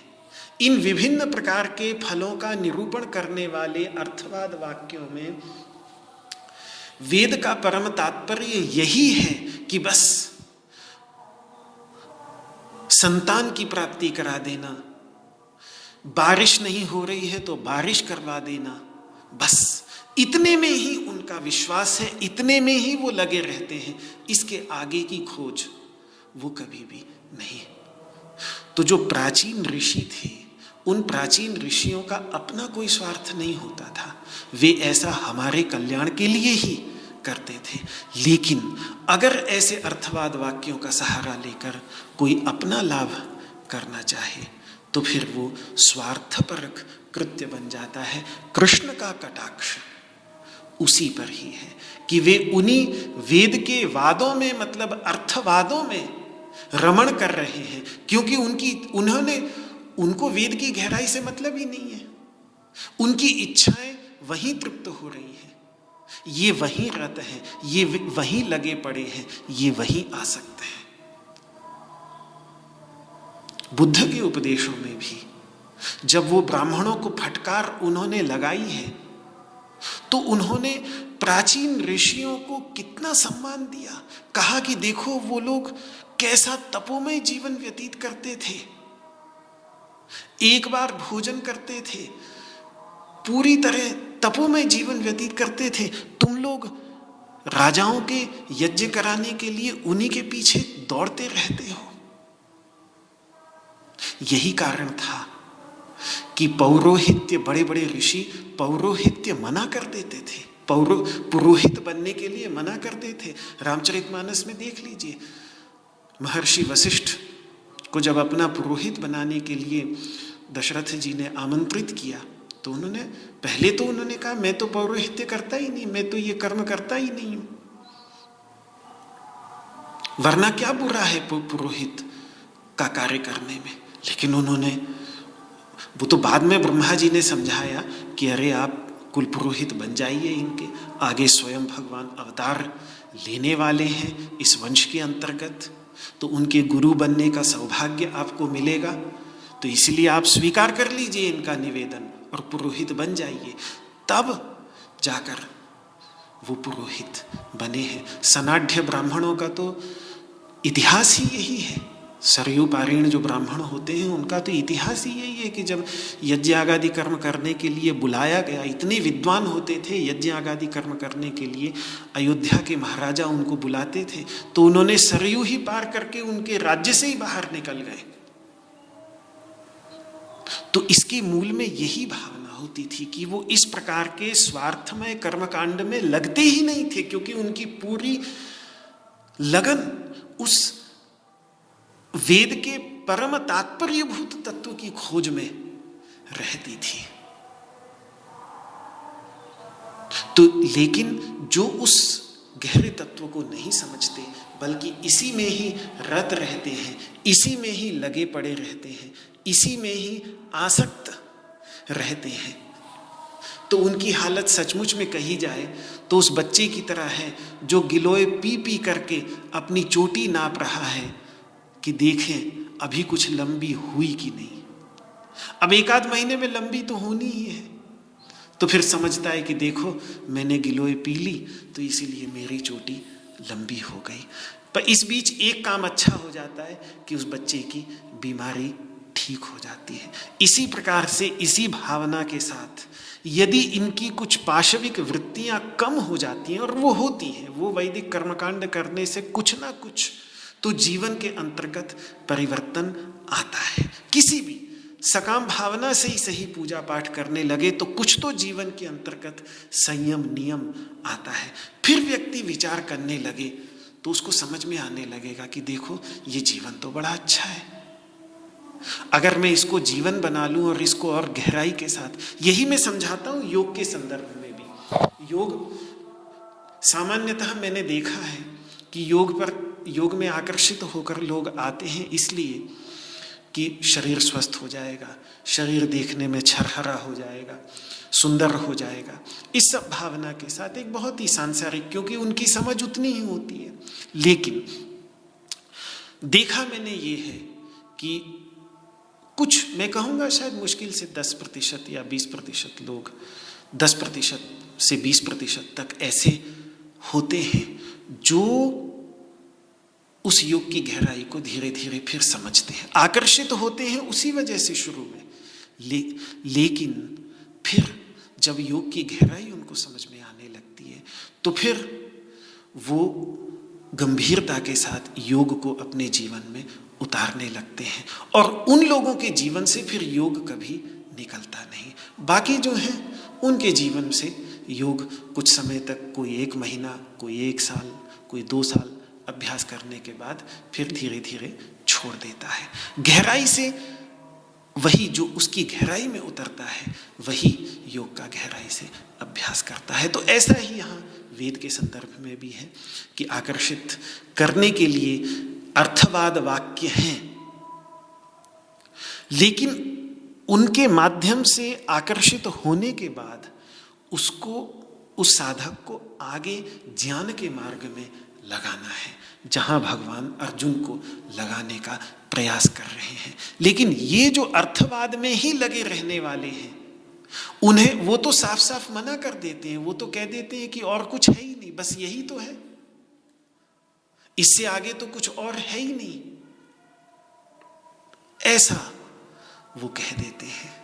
इन विभिन्न प्रकार के फलों का निरूपण करने वाले अर्थवाद वाक्यों में वेद का परम तात्पर्य यही है कि बस संतान की प्राप्ति करा देना, बारिश नहीं हो रही है तो बारिश करवा देना, बस इतने में ही उनका विश्वास है, इतने में ही वो लगे रहते हैं। इसके आगे की खोज वो कभी भी नहीं। तो जो प्राचीन ऋषि थे, उन प्राचीन ऋषियों का अपना कोई स्वार्थ नहीं होता था, वे ऐसा हमारे कल्याण के लिए ही करते थे। लेकिन अगर ऐसे अर्थवाद वाक्यों का सहारा लेकर कोई अपना लाभ करना चाहे तो फिर वो स्वार्थपरक कृत्य बन जाता है। कृष्ण का कटाक्ष उसी पर ही है कि वे उन्हीं वेद के वादों में, मतलब अर्थवादों में रमण कर रहे हैं, क्योंकि उनको वेद की गहराई से मतलब ही नहीं है। उनकी इच्छाएं वहीं तृप्त हो रही हैं, ये वहीं रत हैं, ये वहीं लगे पड़े हैं, ये वहीं आसक्त हैं। बुद्ध के उपदेशों में भी जब वो ब्राह्मणों को फटकार उन्होंने लगाई है तो उन्होंने प्राचीन ऋषियों को कितना सम्मान दिया। कहा कि देखो वो लोग कैसा तपोमय जीवन व्यतीत करते थे, एक बार भोजन करते थे, पूरी तरह तपोमय जीवन व्यतीत करते थे। तुम लोग राजाओं के यज्ञ कराने के लिए उन्हीं के पीछे दौड़ते रहते हो। यही कारण था कि पौरोहित्य, बड़े बड़े ऋषि पौरोहित्य मना कर देते थे, पुरोहित बनने के लिए मना करते थे। रामचरितमानस में देख लीजिए, महर्षि वशिष्ठ को जब अपना पुरोहित बनाने के लिए दशरथ जी ने आमंत्रित किया, तो उन्होंने कहा मैं तो पौरोहित्य करता ही नहीं, मैं तो ये कर्म करता ही नहीं हूं, वरना क्या बुरा है पुरोहित का कार्य करने में। लेकिन वो तो बाद में ब्रह्मा जी ने समझाया कि अरे आप कुल पुरोहित बन जाइए इनके, आगे स्वयं भगवान अवतार लेने वाले हैं इस वंश के अंतर्गत, तो उनके गुरु बनने का सौभाग्य आपको मिलेगा, तो इसलिए आप स्वीकार कर लीजिए इनका निवेदन और पुरोहित बन जाइए। तब जाकर वो पुरोहित बने हैं। सनाढ़ ब्राह्मणों का तो इतिहास ही यही है। सरयू पारीण जो ब्राह्मण होते हैं उनका तो इतिहास ही यही है कि जब यज्ञ आगादि कर्म करने के लिए बुलाया गया, इतने विद्वान होते थे यज्ञ आगादि कर्म करने के लिए, अयोध्या के महाराजा उनको बुलाते थे, तो उन्होंने सरयू ही पार करके उनके राज्य से ही बाहर निकल गए। तो इसके मूल में यही भावना होती थी कि वो इस प्रकार के स्वार्थमय कर्मकांड में लगते ही नहीं थे, क्योंकि उनकी पूरी लगन उस वेद के परम तात्पर्यभूत तत्व की खोज में रहती थी। तो लेकिन जो उस गहरे तत्व को नहीं समझते, बल्कि इसी में ही रत रहते हैं, इसी में ही लगे पड़े रहते हैं, इसी में ही आसक्त रहते हैं, तो उनकी हालत सचमुच में कही जाए तो उस बच्चे की तरह है जो गिलोय पी पी करके अपनी चोटी नाप रहा है कि देखें अभी कुछ लंबी हुई कि नहीं। अब एक आध महीने में लंबी तो होनी ही है, तो फिर समझता है कि देखो मैंने गिलोय पी ली तो इसीलिए मेरी चोटी लंबी हो गई। पर इस बीच एक काम अच्छा हो जाता है कि उस बच्चे की बीमारी ठीक हो जाती है। इसी प्रकार से, इसी भावना के साथ यदि इनकी कुछ पाशविक वृत्तियां कम हो जाती हैं, और वो होती हैं, वो वैदिक कर्मकांड करने से कुछ ना कुछ तो जीवन के अंतर्गत परिवर्तन आता है। किसी भी सकाम भावना से ही सही पूजा पाठ करने लगे तो कुछ तो जीवन के अंतर्गत संयम नियम आता है। फिर व्यक्ति विचार करने लगे तो उसको समझ में आने लगेगा कि देखो ये जीवन तो बड़ा अच्छा है, अगर मैं इसको जीवन बना लूं और इसको और गहराई के साथ, यही मैं समझाता हूं योग के संदर्भ में भी। योग सामान्यतः मैंने देखा है कि योग में आकर्षित होकर लोग आते हैं इसलिए कि शरीर स्वस्थ हो जाएगा, शरीर देखने में छरहरा हो जाएगा, सुंदर हो जाएगा, इस सब भावना के साथ, एक बहुत ही सांसारिक, क्योंकि उनकी समझ उतनी ही होती है। लेकिन देखा मैंने ये है कि कुछ, मैं कहूँगा शायद मुश्किल से 10% या 20% लोग, 10% से 20% तक ऐसे होते हैं जो उस योग की गहराई को धीरे धीरे फिर समझते हैं, आकर्षित होते हैं उसी वजह से शुरू में, लेकिन फिर जब योग की गहराई उनको समझ में आने लगती है तो फिर वो गंभीरता के साथ योग को अपने जीवन में उतारने लगते हैं, और उन लोगों के जीवन से फिर योग कभी निकलता नहीं। बाकी जो हैं उनके जीवन से योग कुछ समय तक, कोई 1 महीना, कोई 1 साल, कोई 2 साल अभ्यास करने के बाद फिर धीरे धीरे छोड़ देता है। गहराई से वही जो उसकी गहराई में उतरता है वही योग का गहराई से अभ्यास करता है। तो ऐसा ही यहाँ वेद के संदर्भ में भी है कि आकर्षित करने के लिए अर्थवाद वाक्य हैं, लेकिन उनके माध्यम से आकर्षित होने के बाद उसको, उस साधक को आगे ज्ञान के मार्ग में लगाना है, जहां भगवान अर्जुन को लगाने का प्रयास कर रहे हैं। लेकिन ये जो अर्थवाद में ही लगे रहने वाले हैं, उन्हें वो तो साफ साफ मना कर देते हैं, वो तो कह देते हैं कि और कुछ है ही नहीं, बस यही तो है, इससे आगे तो कुछ और है ही नहीं। ऐसा वो कह देते हैं।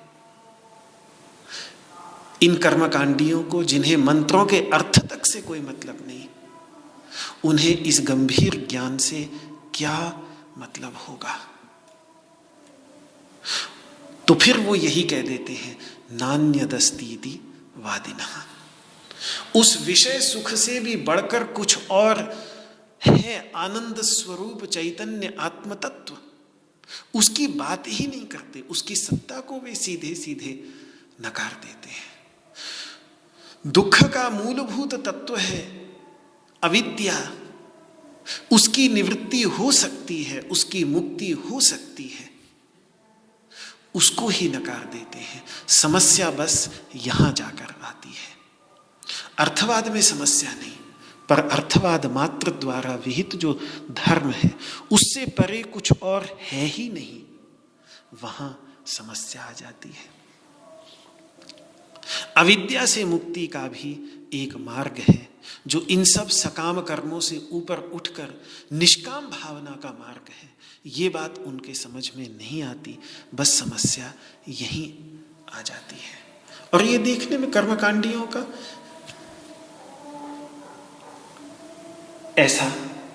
इन कर्मकांडियों को, जिन्हें मंत्रों के अर्थ तक से कोई मतलब नहीं, उन्हें इस गंभीर ज्ञान से क्या मतलब होगा? तो फिर वो यही कह देते हैं, नान्यदस्तीति वादिनः। उस विषय सुख से भी बढ़कर कुछ और है आनंद स्वरूप चैतन्य आत्म तत्व, उसकी बात ही नहीं करते, उसकी सत्ता को वे सीधे सीधे नकार देते हैं। दुख का मूलभूत तत्व है अविद्या, उसकी निवृत्ति हो सकती है, उसकी मुक्ति हो सकती है, उसको ही नकार देते हैं। समस्या बस यहां जाकर आती है। अर्थवाद में समस्या नहीं, पर अर्थवाद मात्र द्वारा विहित जो धर्म है उससे परे कुछ और है ही नहीं, वहां समस्या आ जाती है। अविद्या से मुक्ति का भी एक मार्ग है, जो इन सब सकाम कर्मों से ऊपर उठकर निष्काम भावना का मार्ग है। ये बात उनके समझ में नहीं आती, बस समस्या यहीं आ जाती है। और ये देखने में कर्मकांडियों का ऐसा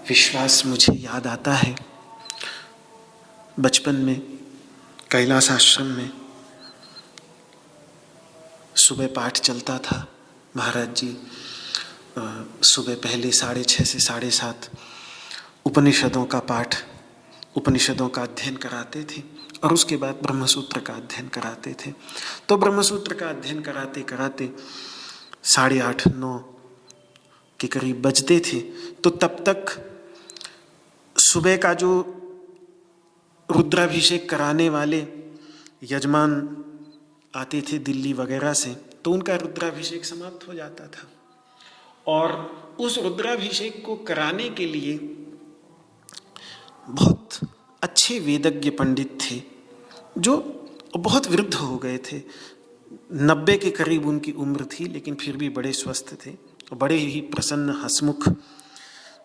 विश्वास मुझे याद आता है। बचपन में कैलाश आश्रम में सुबह पाठ चलता था। महाराज जी सुबह पहले 6:30 से 7:30 उपनिषदों का पाठ, उपनिषदों का अध्ययन कराते थे और उसके बाद ब्रह्मसूत्र का अध्ययन कराते थे। तो ब्रह्मसूत्र का अध्ययन कराते कराते 8:30-9 के करीब बजते थे। तो तब तक सुबह का जो रुद्राभिषेक कराने वाले यजमान आते थे दिल्ली वगैरह से, तो उनका रुद्राभिषेक समाप्त हो जाता था। और उस रुद्राभिषेक को कराने के लिए बहुत अच्छे वेदज्ञ पंडित थे, जो बहुत वृद्ध हो गए थे। 90 के करीब उनकी उम्र थी, लेकिन फिर भी बड़े स्वस्थ थे, बड़े ही प्रसन्न हंसमुख।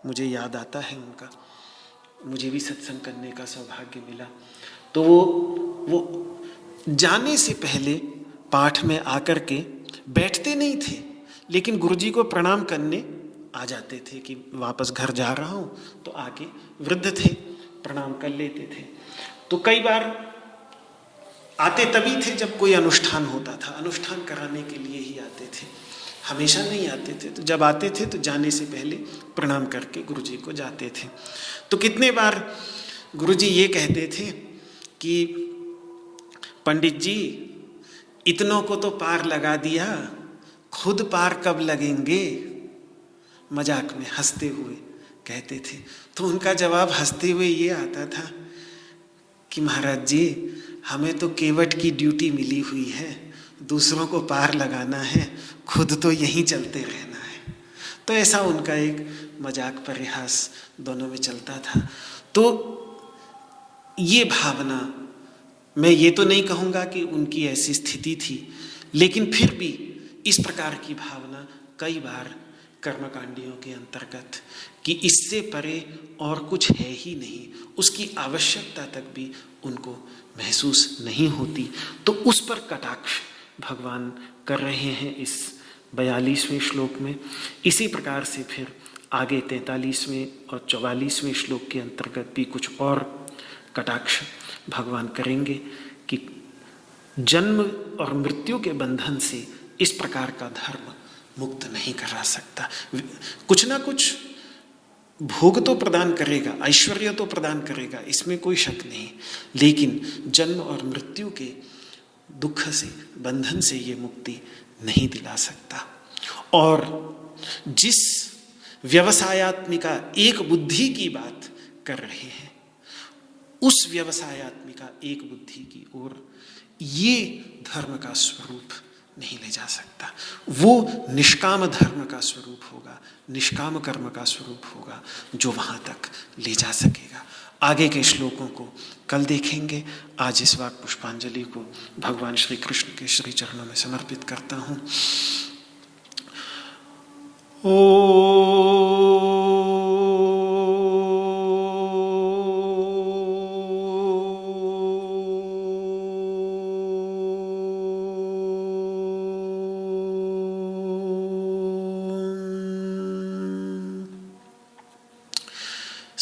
मुझे याद आता है उनका, मुझे भी सत्संग करने का सौभाग्य मिला। तो वो जाने से पहले पाठ में आकर के बैठते नहीं थे, लेकिन गुरुजी को प्रणाम करने आ जाते थे कि वापस घर जा रहा हूँ, तो आके वृद्ध थे, प्रणाम कर लेते थे। तो कई बार आते तभी थे जब कोई अनुष्ठान होता था, अनुष्ठान कराने के लिए ही आते थे, हमेशा नहीं आते थे। तो जब आते थे तो जाने से पहले प्रणाम करके गुरुजी को जाते थे। तो कितने बार गुरुजी ये कहते थे कि पंडित जी, इतनों को तो पार लगा दिया, खुद पार कब लगेंगे? मजाक में हंसते हुए कहते थे। तो उनका जवाब हंसते हुए ये आता था कि महाराज जी, हमें तो केवट की ड्यूटी मिली हुई है, दूसरों को पार लगाना है, खुद तो यहीं चलते रहना है। तो ऐसा उनका एक मजाक परिहास दोनों में चलता था। तो ये भावना, मैं ये तो नहीं कहूँगा कि उनकी ऐसी स्थिति थी, लेकिन फिर भी इस प्रकार की भावना कई बार कर्मकांडियों के अंतर्गत कि इससे परे और कुछ है ही नहीं, उसकी आवश्यकता तक भी उनको महसूस नहीं होती। तो उस पर कटाक्ष भगवान कर रहे हैं इस 42वें श्लोक में। इसी प्रकार से फिर आगे 43वें और 44वें श्लोक के अंतर्गत भी कुछ और कटाक्ष भगवान करेंगे कि जन्म और मृत्यु के बंधन से इस प्रकार का धर्म मुक्त नहीं करा सकता। कुछ ना कुछ भोग तो प्रदान करेगा, ऐश्वर्य तो प्रदान करेगा, इसमें कोई शक नहीं, लेकिन जन्म और मृत्यु के दुख से, बंधन से ये मुक्ति नहीं दिला सकता। और जिस व्यवसायात्मिका एक बुद्धि की बात कर रहे हैं, उस व्यवसायात्मिका एक बुद्धि की ओर ये धर्म का स्वरूप नहीं ले जा सकता। वो निष्काम धर्म का स्वरूप होगा, निष्काम कर्म का स्वरूप होगा, जो वहाँ तक ले जा सकेगा। आगे के श्लोकों को कल देखेंगे। आज इस वाक पुष्पांजलि को भगवान श्री कृष्ण के श्री चरणों में समर्पित करता हूँ।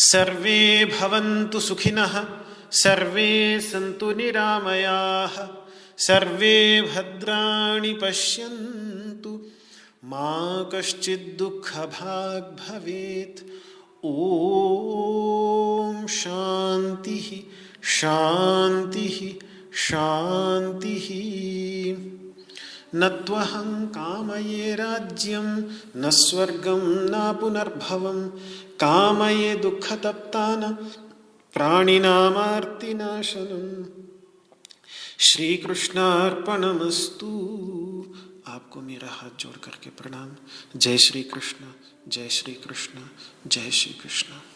सर्वे भवन्तु सुखिनः, सर्वे सन्तु निरामयाः, सर्वे भद्राणि पश्यन्तु, मा कश्चित् दुःखभाग् भवेत्। ॐ शान्तिः शान्तिः शान्तिः। न त्वहं कामये राज्यं न स्वर्गं न पुनर्भवं, कामये दुःखतप्तानां प्राणिनामार्तिनाशनम्। श्री कृष्णार्पणमस्तु। आपको मेरा हाथ जोड़ करके प्रणाम। जय श्री कृष्ण, जय श्री कृष्ण, जय श्री कृष्ण।